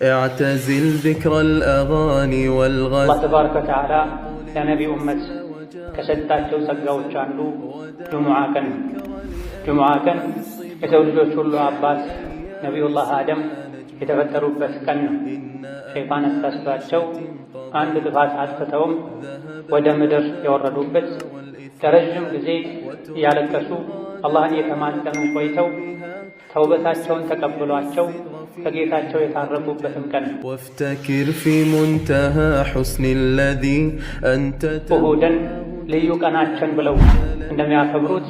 اعتزل ذكر الأغاني والغزل. الله تبارك وتعالى يا نبي أمة كسدتاቸው ጸጋዎች አንዱ ጁሙዓ ቀን የሰው ልጆች ሁሉ አባት ነቢዩላህ አደም የተፈጠሩበት ቀን ነው። ሸይጣን አሳስቷቸው አንድ ጥፋት አጥፍተውም ወደ ምድር የወረዱበት ለረጅም ጊዜ እያለቀሱ አላህን የተማጸኑ ቆይተው ተውበታቸውን ተቀብሏቸው ከጌታቸው የታረቁበትም ቀን ነው። وافتكر في منتهى حسن الذي أنت እሁድን ልዩ ቀናችን ብለው እንደሚያከብሩት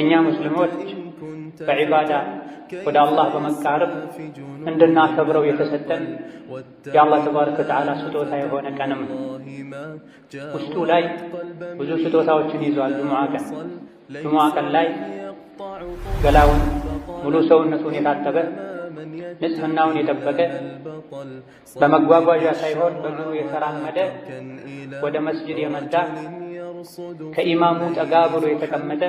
እኛ ሙስሊሞች በዒባዳ ወደ አላህ በመቃረብ እንድናከብረው የተሰጠን የአላህ ተባረከ ወተዓላ ስጦታ የሆነ ቀንም ውስጡ ላይ ብዙ ስጦታዎችን ይዟል። ጁሙዓ ቀን ላይ ገላውን ሙሉ ሰውነቱን የታጠበ ንጽህናውን የጠበቀ በመጓጓዣ ሳይሆን በእግሩ የተራመደ ወደ መስጂድ የመጣ ከኢማሙ ጠጋ ብሎ የተቀመጠ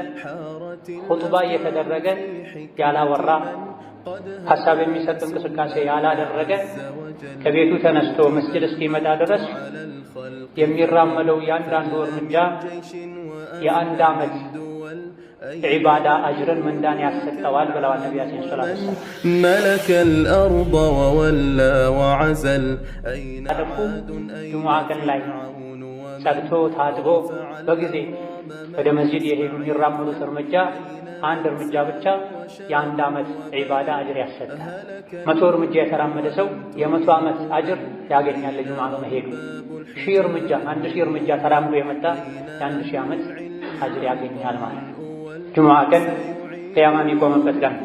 ኹጥባ እየተደረገ ያላወራ ሐሳብ የሚሰጥ እንቅስቃሴ ያላደረገ ከቤቱ ተነስቶ መስጂድ እስኪመጣ ድረስ የሚራመደው ያንዳንዱ እርምጃ የአንድ ዓመት ዒባዳ አጅርን ምንዳን ያሰጠዋል ብለዋል ነቢያችን ሰለላሁ ዐለይሂ ወሰለም። ملك الأرض وولى وعزل ጁሙዓ ቀን ላይ ጸድቶ ታጥቦ በጊዜ ወደ መስጂድ የሄዱ የሚራመዱት እርምጃ አንድ እርምጃ ብቻ የአንድ ዓመት ዒባዳ አጅር ያሰጣል። 100 እርምጃ የተራመደ ሰው የ100 ዓመት አጅር ያገኛል ጁሙዓ በመሄዱ። 1000 እርምጃ ተራምዶ የመጣ የ1000 ዓመት አጅር ያገኛል ማለት ነው። ጁሙዓ ቀን ቂያማ የሚቆምበት ቀን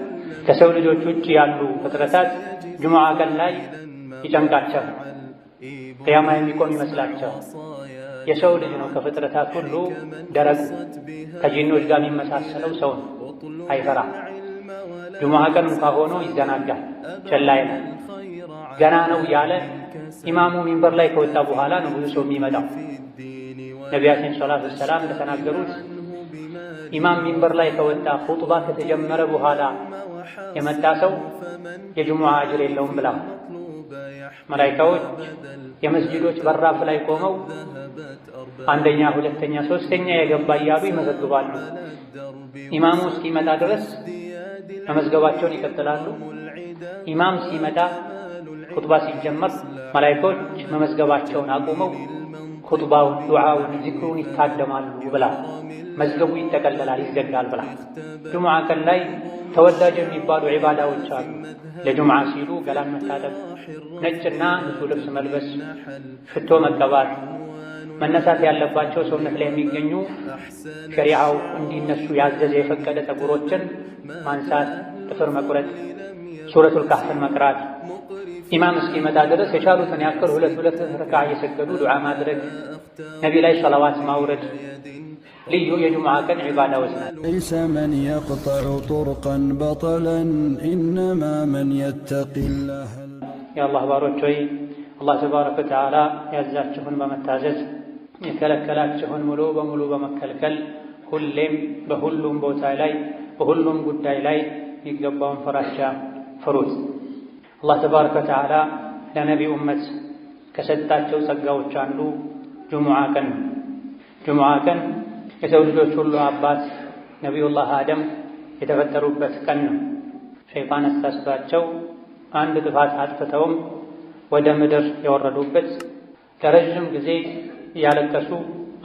ከሰው ልጆች ውጭ ያሉ ፍጥረታት ጁሙዓ ቀን ላይ ይጨንቃቸው ቂያማ የሚቆም ይመስላቸው። የሰው ልጅ ነው ከፍጥረታት ሁሉ ደረቁ ከጂኖች ጋር የሚመሳሰለው ሰው ነው። አይፈራም። ጁሙዓ ቀን እንኳ ሆኖ ይዘናጋል፣ ቸላ ይላል። ገና ነው ያለ ኢማሙ ሚንበር ላይ ከወጣ በኋላ ነው ብዙ ሰው የሚመጣው። ነቢያችን ሰለላሁ ዐለይሂ ወሰለም እንደተናገሩት ኢማም ሚንበር ላይ ከወጣ ኹጥባ ከተጀመረ በኋላ የመጣ ሰው የጁሙዓ አጅር የለውም ብላ መላኢካዎች የመስጂዶች በራፍ ላይ ቆመው አንደኛ፣ ሁለተኛ፣ ሶስተኛ የገባ እያሉ ይመዘግባሉ። ኢማሙ እስኪመጣ ድረስ መመዝገባቸውን ይቀጥላሉ። ኢማም ሲመጣ ኹጥባ ሲጀመር መላኢካዎች መመዝገባቸውን አቁመው ኹጥባውን፣ ዱዓውን፣ ዚክሩን ይታደማሉ ብላ መዝገቡ ይጠቀለላል፣ ይዘጋል ብላ። ጁሙዓ ቀን ላይ ተወዳጅ የሚባሉ ዒባዳዎች አሉ። ለጁሙዓ ሲሉ ገላን መታጠብ፣ ነጭና ንጹህ ልብስ መልበስ፣ ሽቶ መቀባት፣ መነሳት ያለባቸው ሰውነት ላይ የሚገኙ ሸሪዓው እንዲነሱ ያዘዘ የፈቀደ ፀጉሮችን ማንሳት፣ ጥፍር መቁረጥ፣ ሱረቱል ካህፍን መቅራት፣ ኢማም እስኪመጣ ድረስ የቻሉትን ያክል ሁለት ረክዓ እየሰገዱ ዱዓ ማድረግ፣ ነቢ ላይ ሰላዋት ማውረድ ልዩ የጁሙዓ ቀን ዒባዳዎች ናቸው። ليس من يقطع طرقا بطلا إنما من يتقي الله። የአላህ ባሮች ሆይ አላህ ተባረከ ወተዓላ ያዛችሁን በመታዘዝ የከለከላችሁን ሙሉ በሙሉ በመከልከል ሁሌም በሁሉም ቦታ ላይ በሁሉም ጉዳይ ላይ የሚገባውን ፍራቻ ፍሩት። አላህ ተባረከ ወተዓላ ለነቢ ኡመት ከሰጣቸው ጸጋዎች አንዱ ጁሙዓ ቀን የሰው ልጆች ሁሉ አባት ነቢዩላህ አደም የተፈጠሩበት ቀን ነው። ሸይጣን አሳስቷቸው አንድ ጥፋት አጥፍተውም ወደ ምድር የወረዱበት ለረጅም ጊዜ እያለቀሱ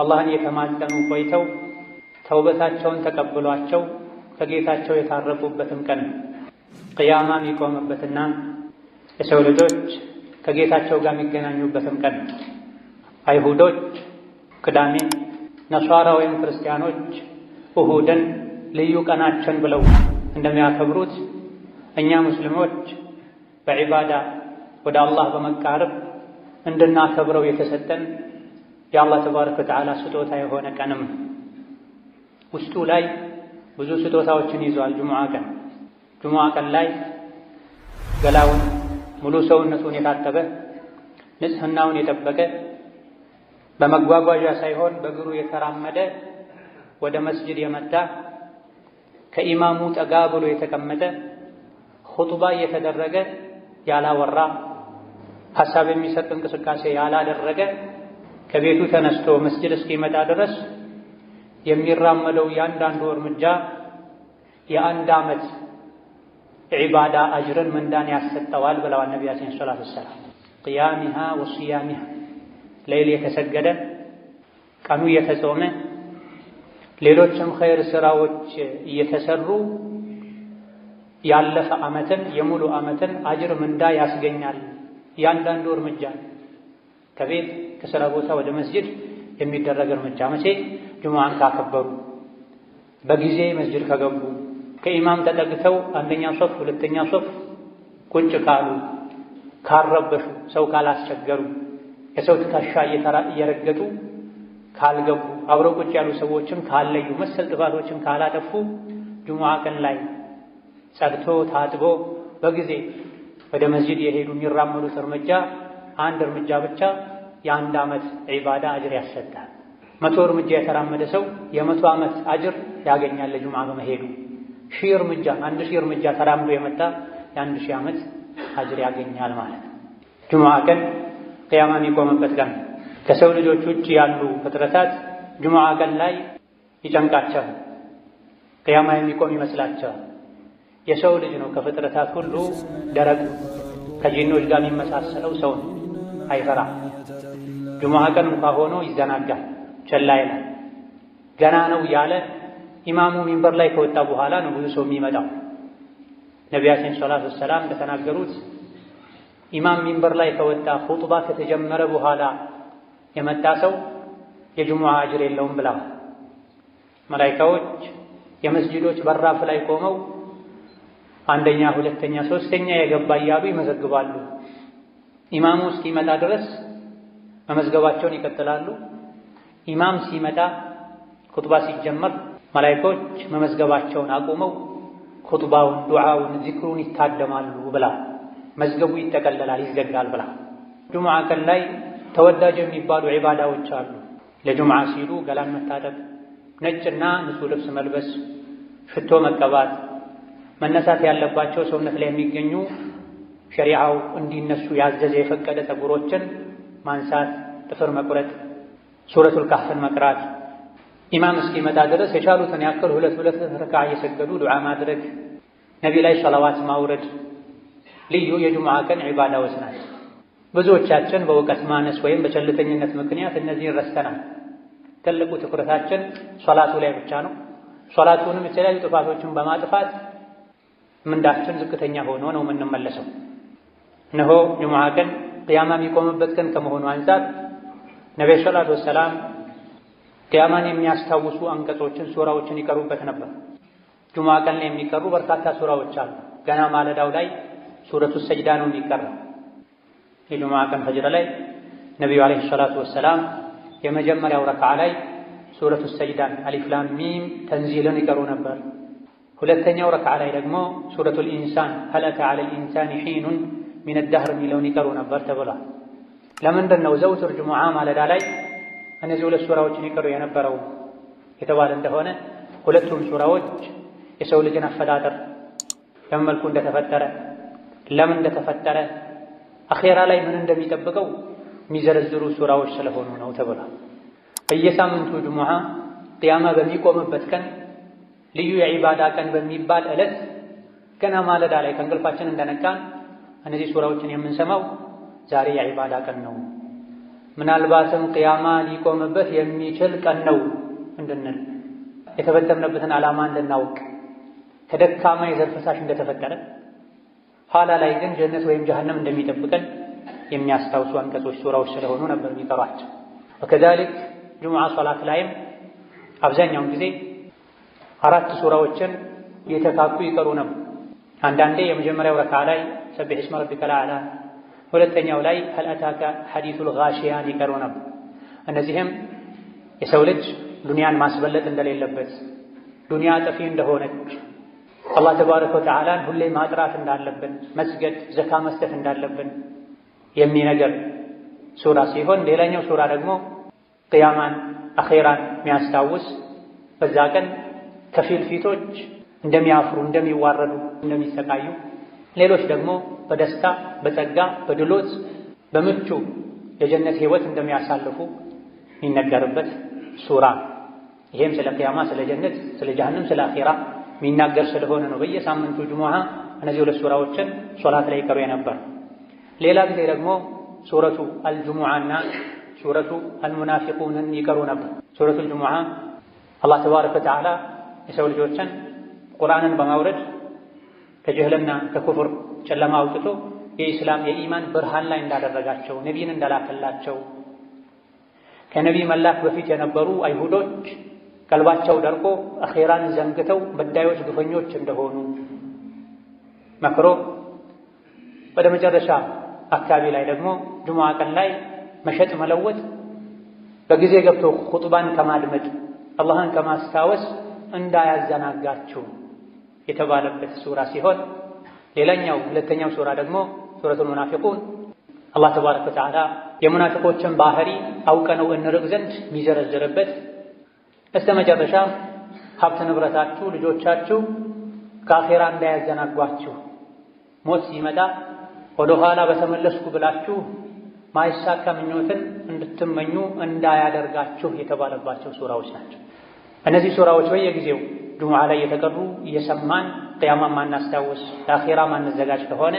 አላህን የተማጸኑ ቆይተው ተውበታቸውን ተቀብሏቸው ከጌታቸው የታረቁበትም ቀን ነው። ቅያማ የሚቆምበትና የሰው ልጆች ከጌታቸው ጋር የሚገናኙበትም ቀን ነው። አይሁዶች ቅዳሜ፣ ነሷራ ወይም ክርስቲያኖች እሁድን ልዩ ቀናችን ብለው እንደሚያከብሩት እኛ ሙስሊሞች በዒባዳ ወደ አላህ በመቃረብ እንድናከብረው የተሰጠን የአላህ ተባረከ ወተዓላ ስጦታ የሆነ ቀንም ውስጡ ላይ ብዙ ስጦታዎችን ይዟል። ጁሙዓ ቀን ላይ ገላውን ሙሉ ሰውነቱን የታጠበ ንጽህናውን የጠበቀ በመጓጓዣ ሳይሆን በእግሩ የተራመደ ወደ መስጂድ የመጣ ከኢማሙ ጠጋ ብሎ የተቀመጠ ኹጥባ እየተደረገ ያላወራ ሐሳብ የሚሰጥ እንቅስቃሴ ያላደረገ ከቤቱ ተነስቶ መስጂድ እስኪመጣ ድረስ የሚራመደው ያንዳንዱ እርምጃ የአንድ ዓመት ዒባዳ አጅርን ምንዳን ያሰጠዋል ብለዋል ነቢያችን ሰለላሁ ዐለይሂ ወሰለም። ቅያሚሃ ወሲያሚሃ ሌሊት የተሰገደ ቀኑ የተጾመ ሌሎችም ኸይር ስራዎች እየተሰሩ ያለፈ ዓመትን የሙሉ ዓመትን አጅር ምንዳ ያስገኛል። ያንዳንዱ እርምጃ ከቤት ከሥራ ቦታ ወደ መስጂድ የሚደረግ እርምጃ መቼ? ጁሙዓን ካከበሩ፣ በጊዜ መስጂድ ከገቡ፣ ከኢማም ተጠግተው አንደኛ ሶፍ ሁለተኛ ሶፍ ቁጭ ካሉ፣ ካልረበሹ፣ ሰው ካላስቸገሩ፣ የሰው ትከሻ እየረገጡ ካልገቡ፣ አብረው ቁጭ ያሉ ሰዎችን ካለዩ፣ መሰል ጥፋቶችን ካላጠፉ ጁሙዓ ቀን ላይ ጸድቶ ታጥቦ በጊዜ ወደ መስጂድ የሄዱ የሚራመዱት እርምጃ አንድ እርምጃ ብቻ የአንድ ዓመት ዒባዳ አጅር ያሰጣል። 100 እርምጃ የተራመደ ሰው የ100 ዓመት አጅር ያገኛል ለጁሙዓ በመሄዱ። 1000 እርምጃ 1000 እርምጃ ተራምዶ የመጣ የ1000 ዓመት አጅር ያገኛል ማለት ነው። ጁሙዓ ቀን ቅያማ የሚቆምበት ቀን ከሰው ልጆች ውጭ ያሉ ፍጥረታት ጁሙዓ ቀን ላይ ይጨንቃቸዋል፣ ቅያማ የሚቆም ይመስላቸዋል። የሰው ልጅ ነው ከፍጥረታት ሁሉ ደረቅ ከጂኖች ጋር የሚመሳሰለው ሰው ነው። አይፈራም። ጁሙዓ ቀን እንኳ ሆኖ ይዘናጋል፣ ቸላ ይላል። ገና ነው ያለ ኢማሙ ሚንበር ላይ ከወጣ በኋላ ነው ብዙ ሰው የሚመጣው። ነቢያችን ሰለላሁ ዐለይሂ ወሰለም እንደተናገሩት ኢማም ሚንበር ላይ ከወጣ ኹጥባ ከተጀመረ በኋላ የመጣ ሰው የጁሙዓ አጅር የለውም ብለዋል። መላኢካዎች የመስጂዶች በራፍ ላይ ቆመው አንደኛ፣ ሁለተኛ፣ ሶስተኛ የገባ እያሉ ይመዘግባሉ። ኢማሙ እስኪመጣ ድረስ መመዝገባቸውን ይቀጥላሉ። ኢማም ሲመጣ ኹጥባ ሲጀመር መላኢካዎች መመዝገባቸውን አቁመው ኹጥባውን፣ ዱዓውን፣ ዚክሩን ይታደማሉ ብላ መዝገቡ ይጠቀለላል፣ ይዘጋል ብላ። ጁሙዓ ቀን ላይ ተወዳጅ የሚባሉ ዒባዳዎች አሉ። ለጁሙዓ ሲሉ ገላን መታጠብ፣ ነጭና ንጹህ ልብስ መልበስ፣ ሽቶ መቀባት፣ መነሳት ያለባቸው ሰውነት ላይ የሚገኙ ሸሪዓው እንዲነሱ ያዘዘ የፈቀደ ፀጉሮችን ማንሳት፣ ጥፍር መቁረጥ፣ ሱረቱል ካህፍን መቅራት፣ ኢማም እስኪመጣ ድረስ የቻሉትን ያክል ሁለት ረክዓ እየሰገዱ ዱዓ ማድረግ፣ ነቢ ላይ ሰላዋት ማውረድ ልዩ የጁሙዓ ቀን ዒባዳዎች ናቸው። ብዙዎቻችን በእውቀት ማነስ ወይም በቸልተኝነት ምክንያት እነዚህን ረስተናል። ትልቁ ትኩረታችን ሶላቱ ላይ ብቻ ነው። ሶላቱንም የተለያዩ ጥፋቶችን በማጥፋት ምንዳችን ዝቅተኛ ሆኖ ነው የምንመለሰው። እነሆ ጁሙዓ ቀን ቅያማ የሚቆምበት ቀን ከመሆኑ አንፃር ነቢዩ ሰለላሁ ዐለይሂ ወሰለም ቅያማን የሚያስታውሱ አንቀጾችን፣ ሱራዎችን ይቀሩበት ነበር። ጁሙዓ ቀን ላይ የሚቀሩ በርካታ ሱራዎች አሉ። ገና ማለዳው ላይ ሱረቱ ሰጅዳ ነው የሚቀራው። የጁሙዓ ቀን ፈጅር ላይ ነቢዩ ዐለይሂ ሰላቱ ወሰላም የመጀመሪያው ረክዓ ላይ ሱረቱ ሰጅዳን አሊፍ ላም ሚም ተንዚልን ይቀሩ ነበር። ሁለተኛው ረክዓ ላይ ደግሞ ሱረቱል ኢንሳን ሀል አታ ዐለል ኢንሳኒ ሒኑን ሚነ ደህር የሚለውን ይቀሩ ነበር ተብሏል። ለምንድን ነው ዘውትር ጁሙዓ ማለዳ ላይ እነዚህ ሁለት ሱራዎችን ይቀሩ የነበረው የተባለ እንደሆነ ሁለቱም ሱራዎች የሰው ልጅን አፈጣጠር በምን መልኩ እንደተፈጠረ፣ ለምን እንደተፈጠረ፣ አኼራ ላይ ምን እንደሚጠብቀው የሚዘረዝሩ ሱራዎች ስለሆኑ ነው ተብሏል። በየሳምንቱ ጁሙዓ ቅያማ በሚቆምበት ቀን ልዩ የዒባዳ ቀን በሚባል ዕለት ገና ማለዳ ላይ ከእንቅልፋችን እንደነቃን እነዚህ ሱራዎችን የምንሰማው ዛሬ የዒባዳ ቀን ነው፣ ምናልባትም ቅያማ ሊቆምበት የሚችል ቀን ነው እንድንል፣ የተፈጠርንበትን ዓላማ እንድናውቅ፣ ከደካማ የዘር ፈሳሽ እንደተፈጠረ ኋላ ላይ ግን ጀነት ወይም ጀሀነም እንደሚጠብቀን የሚያስታውሱ አንቀጾች ሱራዎች ስለሆኑ ነበር የሚቀሯቸው። ወከዛሊክ ጁሙዓ ሶላት ላይም አብዛኛውን ጊዜ 4 ሱራዎችን የተካኩ ይቀሩ ነበር። አንዳንዴ የመጀመሪያው ረክዓ ላይ ሰቢሕ እስመ ረቢከል አዕላ፣ ሁለተኛው ላይ ሀል አታከ ሐዲሱል ጋሺያን ይቀሩ ነበር። እነዚህም የሰው ልጅ ዱንያን ማስበለጥ እንደሌለበት፣ ዱንያ ጠፊ እንደሆነች፣ አላህ ተባረከ ወተዓላን ሁሌ ማጥራት እንዳለብን፣ መስገድ፣ ዘካ መስጠት እንዳለብን የሚነገር ሱራ ሲሆን ሌላኛው ሱራ ደግሞ ቅያማን አኼራን የሚያስታውስ በዛ ቀን ከፊል ፊቶች እንደሚያፍሩ፣ እንደሚዋረዱ፣ እንደሚሰቃዩ፣ ሌሎች ደግሞ በደስታ በጸጋ በድሎት በምቹ የጀነት ህይወት እንደሚያሳልፉ የሚነገርበት ሱራ። ይሄም ስለ ቂያማ፣ ስለ ጀነት፣ ስለ ጀሃነም፣ ስለ አኺራ የሚናገር ስለሆነ ነው በየሳምንቱ ጁሙዓ እነዚህ ሁለት ሱራዎችን ሶላት ላይ ይቀሩ የነበር። ሌላ ጊዜ ደግሞ ሱረቱ አልጁሙዓና ሱረቱ አልሙናፊቁንን ይቀሩ ነበር። ሱረቱ አልጁሙዓ አላህ ተባረከ ወተዓላ የሰው ልጆችን ቁርአንን በማውረድ ከጅህልና ከኩፍር ጨለማ አውጥቶ የኢስላም የኢማን ብርሃን ላይ እንዳደረጋቸው፣ ነቢይን እንዳላከላቸው፣ ከነቢይ መላክ በፊት የነበሩ አይሁዶች ቀልባቸው ደርቆ አኼራን ዘንግተው በዳዮች ግፈኞች እንደሆኑ መክሮ ወደ መጨረሻ አካባቢ ላይ ደግሞ ጁሙዓ ቀን ላይ መሸጥ መለወጥ በጊዜ ገብቶ ኹጥባን ከማድመጥ አላህን ከማስታወስ እንዳያዘናጋችሁ የተባለበት ሱራ ሲሆን ሌላኛው ሁለተኛው ሱራ ደግሞ ሱረቱል ሙናፊቁን አላህ ተባረከ ወተዓላ የሙናፊቆችን ባህሪ አውቀነው እንርቅ ዘንድ የሚዘረዝርበት እስከ መጨረሻ ሀብት ንብረታችሁ፣ ልጆቻችሁ ከአኼራ እንዳያዘናጓችሁ ሞት ሲመጣ ወደ ኋላ በተመለስኩ ብላችሁ ማይሳካ ምኞትን እንድትመኙ እንዳያደርጋችሁ የተባለባቸው ሱራዎች ናቸው። እነዚህ ሱራዎች በየጊዜው ጁሙዓ ላይ የተቀሩ እየሰማን ቅያማ ማናስታውስ ለአኼራ ማንዘጋጅ ከሆነ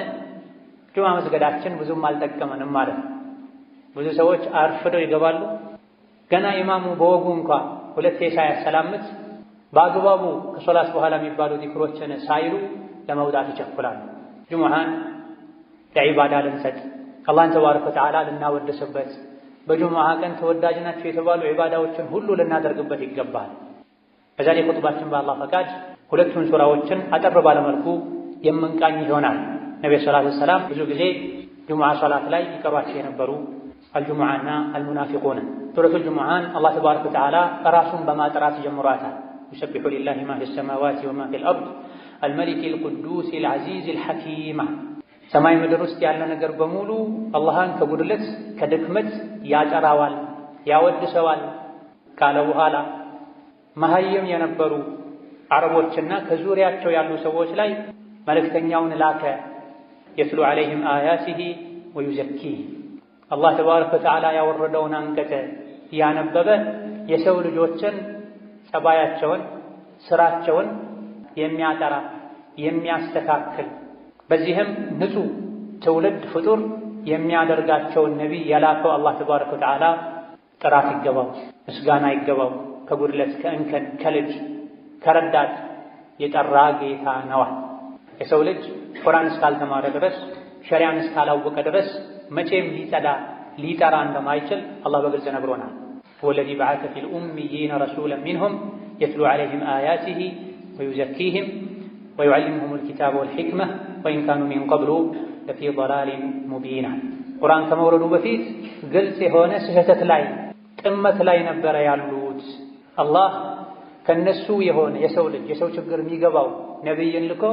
ጁሙዓ መስገዳችን ብዙም አልጠቀመንም ማለት ነው። ብዙ ሰዎች አርፍደው ይገባሉ። ገና ኢማሙ በወጉ እንኳ ሁለቴ ሳያሰላምት በአግባቡ ከሶላት በኋላ የሚባሉ ዚክሮችን ሳይሉ ለመውጣት ይቸኩላሉ። ጁሙዓን ለዒባዳ ልንሰጥ፣ አላህን ተባረከ ወተዓላ ልናወድስበት፣ በጁሙዓ ቀን ተወዳጅ ናቸው የተባሉ ዒባዳዎችን ሁሉ ልናደርግበት ይገባል። በዛሬ ኹጥባችን በአላህ ፈቃድ ሁለቱን ሱራዎችን አጠር ባለመልኩ የምንቃኝ ይሆናል። ነብዩ ሰለላሁ ዐለይሂ ወሰለም ብዙ ጊዜ ጁሙዓ ሶላት ላይ ይቀሯቸው የነበሩ አልጁሙዓና አልሙናፊቁን። ሱረቱል ጁሙዓን አላህ ተባረከ ወተዓላ ራሱን በማጥራት ጀምሯታል። ዩሰቢሑ ሊላሂ ማ ፊስ ሰማዋቲ ወማ ፊል አርድ አልመሊኪል ቁዱሲል ዐዚዚል ሐኪም። ሰማይ ምድር ውስጥ ያለ ነገር በሙሉ አላህን ከጉድለት ከድክመት ያጠራዋል፣ ያወድሰዋል ካለ በኋላ መሀይም የነበሩ አረቦችና ከዙሪያቸው ያሉ ሰዎች ላይ መልእክተኛውን ላከ። የትሉ ዐለይሂም አያቲሂ ወዩዘኪህ። አላህ ተባረከ ወተዓላ ያወረደውን አንቀጽ ያነበበ የሰው ልጆችን ጸባያቸውን፣ ስራቸውን የሚያጠራ የሚያስተካክል፣ በዚህም ንጹህ ትውልድ ፍጡር የሚያደርጋቸውን ነቢይ የላከው አላህ ተባረከ ወተዓላ ጥራት ይገባው፣ ምስጋና ይገባው። ከጉድለት ከእንከን ከልጅ ከረዳት የጠራ ጌታ ነዋ። የሰው ልጅ ቁርአን እስካልተማረ ድረስ ሸሪዓን እስካላወቀ ድረስ መቼም ሊጠራ እንደማይችል አላህ በግልጽ ነግሮናል። ወለዚ በዐሰ ፊል ኡሚይነ ረሱለን ሚንሁም የትሉ ዐለይሂም አያቲሂ ወዩዘኪሂም ወዩዐልሊሙሁሙል ኪታበ ወልሒክመ ወኢን ካኑ ሚን ቀብሉ ለፊ ضላሊን ሙቢን። ቁርአን ከመውረዱ በፊት ግልጽ የሆነ ስህተት ላይ ጥመት ላይ ነበረ ያሉት። አላህ ከነሱ የሆነ የሰው ልጅ የሰው ችግር የሚገባው ነቢይን ልኮ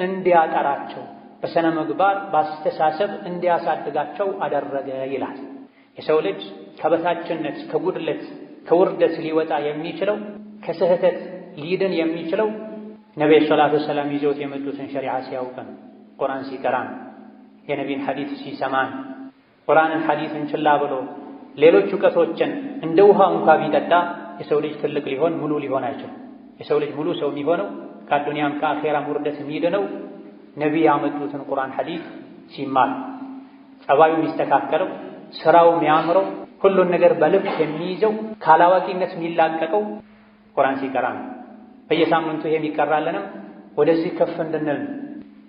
እንዲያጠራቸው በሰነ ምግባር በአስተሳሰብ እንዲያሳድጋቸው አደረገ ይላል። የሰው ልጅ ከበታችነት ከጉድለት ከውርደት ሊወጣ የሚችለው ከስህተት ሊድን የሚችለው ነቢዩ ሰለላሁ ዐለይሂ ወሰለም ይዘውት የመጡትን ሸሪዓ ሲያውቀን፣ ቁርአን ሲቀራን፣ የነቢይን ሐዲስ ሲሰማን። ቁርአንን ሐዲስን ችላ ብሎ ሌሎች እውቀቶችን እንደ ውሃ እንኳ ቢጠጣ የሰው ልጅ ትልቅ ሊሆን ሙሉ ሊሆን አይችልም። የሰው ልጅ ሙሉ ሰው የሚሆነው ከአዱንያም ከአኼራም ውርደት የሚድነው ነቢይ ያመጡትን ቁርአን ሐዲስ ሲማር፣ ጸባዩ የሚስተካከለው፣ ስራው የሚያምረው፣ ሁሉን ነገር በልብ የሚይዘው፣ ካላዋቂነት የሚላቀቀው ቁርአን ሲቀራ ነው። በየሳምንቱ ይሄ የሚቀራለንም ወደዚህ ከፍ እንድንል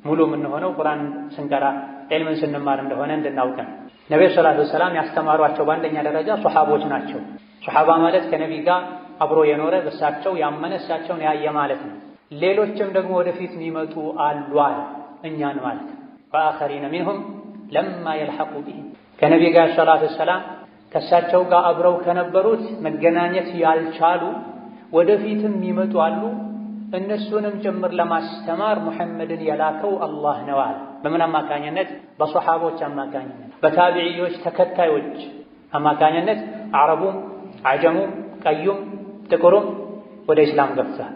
ሙሉ የምንሆነው ቁርአን ስንቀራ ዒልምን ስንማር እንደሆነ እንድናውቀን። ነብዩ ሰለላሁ ዐለይሂ ወሰለም ያስተማሯቸው በአንደኛ ደረጃ ሱሐቦች ናቸው። ሱሐባ ማለት ከነቢይ ጋር አብሮ የኖረ በሳቸው ያመነ እሳቸውን ያየ ማለት ነው። ሌሎችም ደግሞ ወደፊት የሚመጡ አሉ አለ እኛን ማለት ነው። ወአኸሪነ ሚንሁም ለማ የልሐቁ ቢሂም ከነቢይ ጋር ሰለላሁ ዐለይሂ ወሰለም ከእሳቸው ጋር አብረው ከነበሩት መገናኘት ያልቻሉ ወደፊትም የሚመጡ አሉ። እነሱንም ጭምር ለማስተማር ሙሐመድን የላከው አላህ ነው አለ። በምን አማካኝነት? በሱሐቦች አማካኝነት፣ በታቢዒዎች ተከታዮች አማካኝነት አረቡም አጀሙም ቀዩም ጥቁሩም ወደ ኢስላም ገብቷል።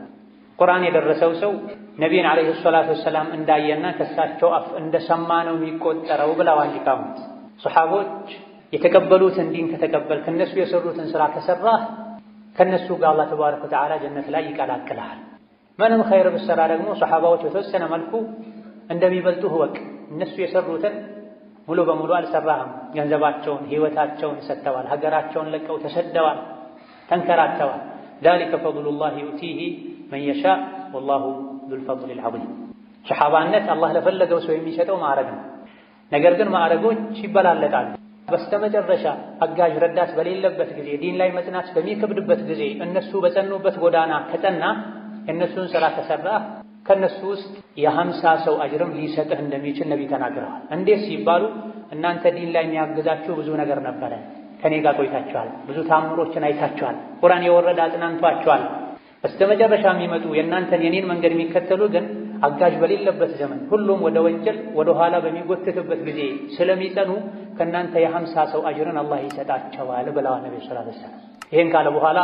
ቁርአን የደረሰው ሰው ነቢይን ዓለይሂ ሰላቱ ወሰላም እንዳየና ከሳቸው አፍ እንደሰማ ነው የሚቆጠረው ብለዋል ሊቃውንት። ሶሐቦች የተቀበሉትን ዲን ከተቀበልክ እነሱ የሰሩትን ስራ ከሰራህ ከነሱ ጋር አላህ ተባረከ ወተዓላ ጀነት ላይ ይቀላቅልሃል። ምንም ኸይር ብትሰራ ደግሞ ሶሐባዎች በተወሰነ መልኩ እንደሚበልጡህ እወቅ። እነሱ የሰሩትን ሙሉ በሙሉ አልሰራህም። ገንዘባቸውን፣ ህይወታቸውን ሰጥተዋል። ሀገራቸውን ለቀው ተሰደዋል፣ ተንከራተዋል። ዛሊከ ፈድሉላሂ ዩእቲሂ መን የሻእ ወላሁ ዙል ፈድሊል ዐዚም። ሶሐባነት አላህ ለፈለገው ሰው የሚሰጠው ማዕረግ ነው። ነገር ግን ማዕረጎች ይበላለጣሉ። በስተመጨረሻ አጋዥ ረዳት በሌለበት ጊዜ፣ ዲን ላይ መጽናት በሚከብድበት ጊዜ እነሱ በጸኑበት ጎዳና ከጸና የእነሱን ሥራ ከሠራህ ከእነሱ ውስጥ የ50 ሰው አጅርም ሊሰጥህ እንደሚችል ነቢ ተናግረዋል። እንዴት ሲባሉ እናንተ ዲን ላይ የሚያግዛችሁ ብዙ ነገር ነበረ፣ ከኔ ጋር ቆይታችኋል፣ ብዙ ታምሮችን አይታችኋል፣ ቁርአን የወረደ አጽናንቷችኋል። በስተመጨረሻ የሚመጡ የእናንተን የኔን መንገድ የሚከተሉ ግን አጋዥ በሌለበት ዘመን ሁሉም ወደ ወንጀል ወደ ኋላ በሚጎትትበት ጊዜ ስለሚጸኑ ከእናንተ የ50 ሰው አጅርን አላህ ይሰጣቸዋል ብለዋል ነቢ ሰለላሁ ዐለይሂ ወሰለም። ይህን ካለ በኋላ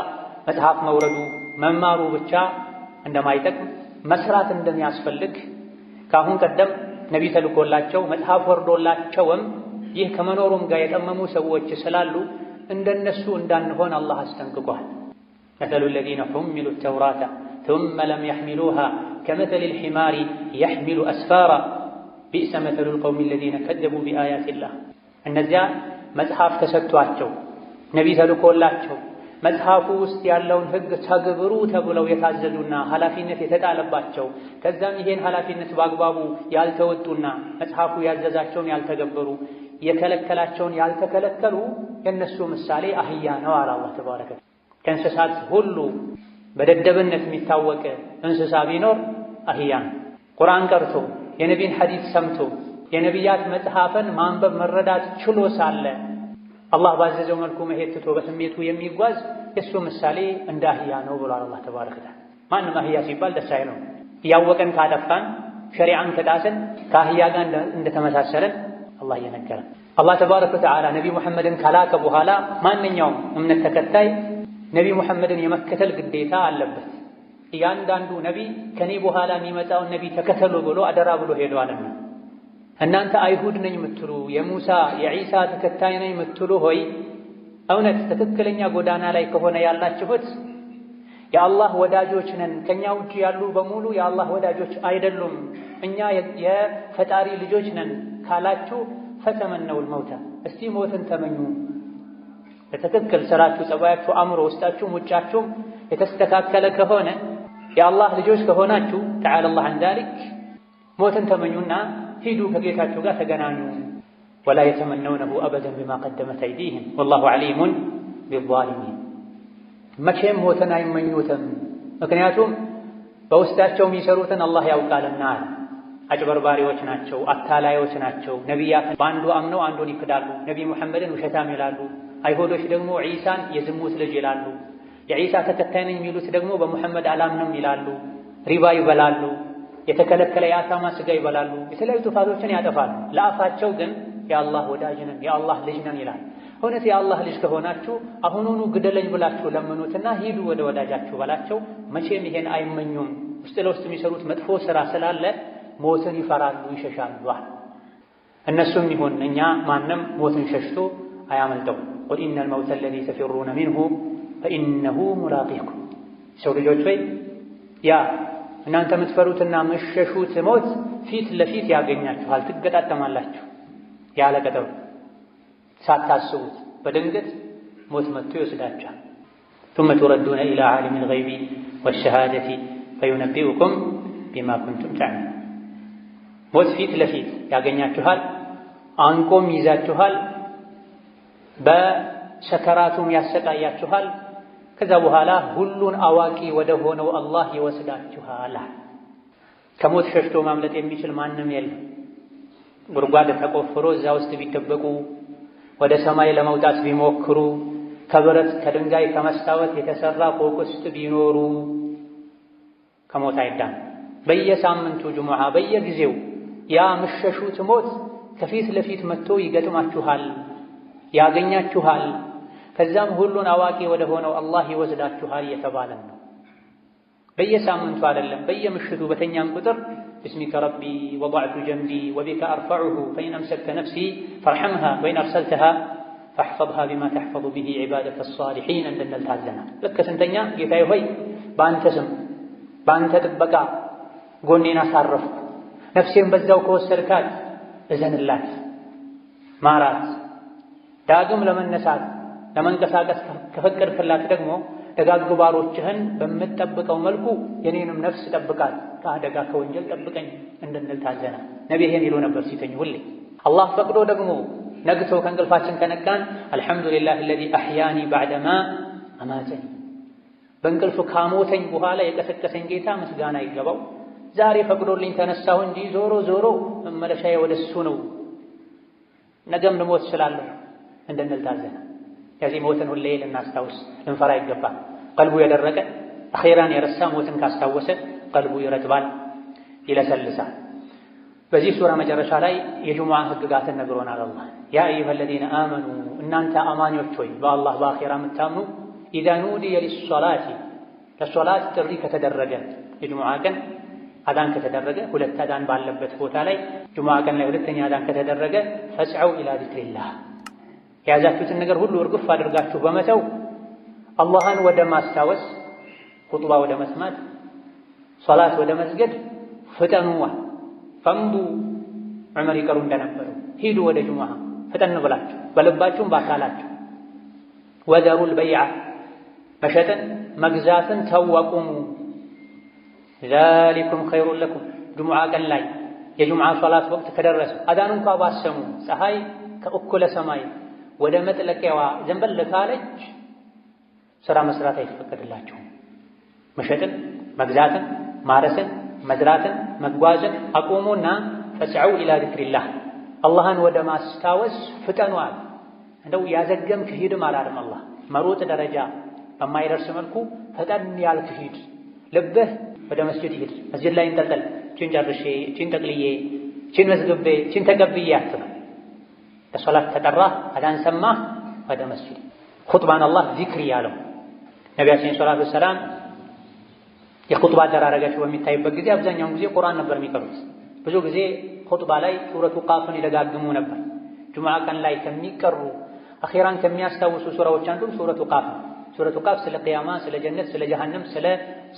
መጽሐፍ መውረዱ መማሩ ብቻ እንደማይጠቅም መስራት እንደሚያስፈልግ ከአሁን ቀደም ነቢ ተልኮላቸው መጽሐፍ ወርዶላቸውም ይህ ከመኖሩም ጋር የጠመሙ ሰዎች ስላሉ እንደነሱ እንዳንሆን አላህ አስጠንቅቋል። መሰሉ ለዚነ ሑሚሉ ተውራተ ثم لم يحملوها كمثل الحمار يحمل أسفارا بئس مثل القوم الذين كذبوا بآيات الله። እነዚያ መጽሐፍ ተሰጥቷቸው ነቢ ተልኮላቸው መጽሐፉ ውስጥ ያለውን ሕግ ተግብሩ ተብለው የታዘዙና ኃላፊነት የተጣለባቸው ከዛም ይሄን ኃላፊነት በአግባቡ ያልተወጡና መጽሐፉ ያዘዛቸውን ያልተገበሩ የከለከላቸውን ያልተከለከሉ የነሱ ምሳሌ አህያ ነው አለ አላህ ተባረከ። ከእንስሳት ሁሉ በደደብነት የሚታወቅ እንስሳ ቢኖር አህያ ነው። ቁርአን ቀርቶ የነቢን ሐዲስ ሰምቶ የነቢያት መጽሐፍን ማንበብ መረዳት ችሎ ሳለ አላህ ባዘዘው መልኩ መሄድ ትቶ በስሜቱ የሚጓዝ የሱ ምሳሌ እንደ አህያ ነው ብሏል አላህ ተባረከ ወተዓላ። ማንም አህያ ሲባል ደስ አይለው። እያወቀን ካጠፋን ሸሪዓን ከጣስን ከአህያ ጋር እንደተመሳሰለን አላህ እየነገረን። አላህ ተባረከ ወተዓላ ነቢ ሙሐመድን ከላከ በኋላ ማንኛውም እምነት ተከታይ ነቢ ሙሐመድን የመከተል ግዴታ አለበት። እያንዳንዱ ነቢ ከኔ በኋላ የሚመጣውን ነቢ ተከተሉ ብሎ አደራ ብሎ ሄዷልና እናንተ አይሁድ ነኝ የምትሉ የሙሳ የዒሳ ተከታይ ነኝ የምትሉ ሆይ እውነት ትክክለኛ ጎዳና ላይ ከሆነ ያላችሁት የአላህ ወዳጆች ነን፣ ከኛ ውጭ ያሉ በሙሉ የአላህ ወዳጆች አይደሉም፣ እኛ የፈጣሪ ልጆች ነን ካላችሁ ፈተመነውል መውታ፣ እስቲ ሞትን ተመኙ። በትክክል ስራችሁ፣ ጸባያችሁ፣ አእምሮ፣ ውስጣችሁም ውጫችሁም የተስተካከለ ከሆነ የአላህ ልጆች ከሆናችሁ ተዓላ አላህ ዐን ዛሊክ ሞትን ተመኙና ሂዱ ከጌታችሁ ጋር ተገናኙ። ወላ የተመነውነሁ አበደን ቢማ ቀደመት አይዲህም ወላሁ ዐሊሙን ቢዛሊሚን። መቼም ሞትን አይመኙትም፣ ምክንያቱም በውስጣቸው የሚሰሩትን አላህ ያውቃልና። አጭበርባሪዎች ናቸው፣ አታላዮች ናቸው። ነቢያትን በአንዱ አምነው አንዱን ይክዳሉ። ነቢ ሙሐመድን ውሸታም ይላሉ። አይሁዶች ደግሞ ዒሳን የዝሙት ልጅ ይላሉ። የዒሳ ተከታይ ነኝ የሚሉት ደግሞ በሙሐመድ አላምንም ይላሉ። ሪባ ይበላሉ። የተከለከለ የአሳማ ስጋ ይበላሉ። የተለያዩ ጥፋቶችን ያጠፋሉ። ለአፋቸው ግን የአላህ ወዳጅ ነን የአላህ ልጅ ነን ይላል። እውነት የአላህ ልጅ ከሆናችሁ አሁኑኑ ግደለኝ ብላችሁ ለምኑትና ሂዱ ወደ ወዳጃችሁ በላቸው። መቼም ይሄን አይመኙም። ውስጥ ለውስጥ የሚሰሩት መጥፎ ስራ ስላለ ሞትን ይፈራሉ፣ ይሸሻሉ። እነሱም ይሁን እኛ ማንም ሞትን ሸሽቶ አያመልጠው። ቁል ኢነል መውተ አለዚ ተፊሩነ ሚንሁ ፈኢነሁ ሙላቂኩም። ሰው ልጆች ወይ ያ እናንተ የምትፈሩትና የምትሸሹት ሞት ፊት ለፊት ያገኛችኋል፣ ትገጣጠማላችሁ። ያለ ቀጠሮ ሳታስቡት በድንገት ሞት መጥቶ ይወስዳችኋል። ثم تردون إلى عالم الغيب والشهادة فينبئكم بما كنتم تعملون። ሞት ፊት ለፊት ያገኛችኋል፣ አንቆም ይዛችኋል፣ በሰከራቱም ያሰቃያችኋል። ከዛ በኋላ ሁሉን አዋቂ ወደ ሆነው አላህ ይወስዳችኋል። ከሞት ሸሽቶ ማምለጥ የሚችል ማንም የለም። ጉድጓድ ተቆፍሮ እዛ ውስጥ ቢደበቁ፣ ወደ ሰማይ ለመውጣት ቢሞክሩ፣ ከብረት ከድንጋይ ከመስታወት የተሰራ ፎቅ ውስጥ ቢኖሩ ከሞት አይዳን። በየሳምንቱ ጁሙዓ በየጊዜው ያ ምሸሹት ሞት ከፊት ለፊት መጥቶ ይገጥማችኋል፣ ያገኛችኋል። ከዛም ሁሉን አዋቂ ወደ ሆነው አላህ ይወስዳችኋል የተባለን ነው። በየሳምንቱ አይደለም፣ በየምሽቱ በተኛም ቁጥር باسمك ربي وضعت جنبي وبك أرفعه فإن أمسكت نفسي فارحمها وإن أرسلتها فاحفظها بما تحفظ به عبادك الصالحين عندنا التعزنا لك سنتنيا ጌታዬ ሆይ በአንተ ስም በአንተ ጥበቃ ጎኔን አሳረፍኩ ነፍሴን በዛው ከወሰድካት እዘንላት ማራት ዳግም ለመነሳት ለመንቀሳቀስ ከፈቀድክላት ደግሞ ደጋግ ባሮችህን በምትጠብቀው መልኩ የኔንም ነፍስ ጠብቃት ከአደጋ ከወንጀል ጠብቀኝ እንድንል ታዘና ነብይ ይሄን ይሉ ነበር ሲተኙ ሁሌ አላህ ፈቅዶ ደግሞ ነግቶ ከእንቅልፋችን ከነቃን አልሐምዱሊላህ الذي احياني بعدما اماتني በእንቅልፍ ካሞተኝ በኋላ የቀሰቀሰኝ ጌታ ምስጋና ይገባው ዛሬ ፈቅዶልኝ ተነሳሁ እንጂ ዞሮ መመለሻዬ ወደሱ ነው ነገም ልሞት እችላለሁ እንድንል ታዘና የዚህ ሞትን ሁሌ ልናስታውስ ልንፈራ ይገባል ቀልቡ የደረቀ አኺራን የረሳ ሞትን ካስታወሰ ቀልቡ ይረጥባል ይለሰልሳል በዚህ ሱራ መጨረሻ ላይ የጁሙዓ ህግጋትን ነግሮናል አላህ ያ አዩሀ الذين آمنوا እናንተ አማኞች ሆይ በአላህ በአኺራ የምታምኑ إذا نودي للصلاة ለሶላት ጥሪ ከተደረገ የጁሙዓ ቀን አዳን ከተደረገ ሁለት አዳን ባለበት ቦታ ላይ ጁሙዓ ቀን ላይ ሁለተኛ አዳን ከተደረገ ፈስዐው ኢላ ዚክሪላህ የያዛችሁትን ነገር ሁሉ እርግፍ አድርጋችሁ በመተው አላህን ወደ ማስታወስ ኹጥባ ወደ መስማት ሶላት ወደ መስገድ ፍጠኑዋ ፈምዱ ዑመር ይቀሩ እንደነበሩ ሂዱ ወደ ጁሙዓ ፍጠን ብላችሁ በልባችሁም በአካላችሁ ወደሩል በይዓ መሸጥን መግዛትን ተወቁሙ ዛሊኩም ኸይሩን ለኩም ጁሙዓ ቀን ላይ የጁሙዓ ሶላት ወቅት ከደረሰ አዳን እንኳን ባሰሙ ፀሐይ ከእኩለ ሰማይ ወደ መጥለቂያዋ ዘንበል ካለች ስራ መስራት አይፈቀድላችሁም መሸጥን መግዛትን ማረስን መዝራትን መጓዝን አቁሙና ፈስዐው ኢላ ዚክሪላህ አላህን ወደ ማስታወስ ፍጠኗል እንደው ያዘገምክ ሂድም አላለም አላህ መሮጥ ደረጃ በማይደርስ መልኩ ፈጠን ያልክ ሂድ ልብህ ወደ መስጂድ ሂድ መስጂድ ላይ እንጠልጠል ቺን ጨርሼ ቺን ጠቅልዬ ቺን መስግቤ ቺን ተቀብዬ አትበል ለሶላት ተጠራ አዳን ሰማ ወደ መስጂድ ኹጥባን አላህ ዚክር ያለው ነቢያችን ሰለላሁ ዐለይሂ ወሰለም የኹጥባ አደራረጋቸው በሚታይበት ጊዜ አብዛኛውን ጊዜ ቁርአን ነበር የሚቀሩት ብዙ ጊዜ ኹጥባ ላይ ሱረቱ ቃፍን ይደጋግሙ ነበር ጁሙዓ ቀን ላይ ከሚቀሩ አኺራን ከሚያስታውሱ ሱራዎች አንዱም ሱረቱ ቃፍ ሱረቱ ቃፍ ስለ ቂያማ ስለ ጀነት ስለ ጀሃነም ስለ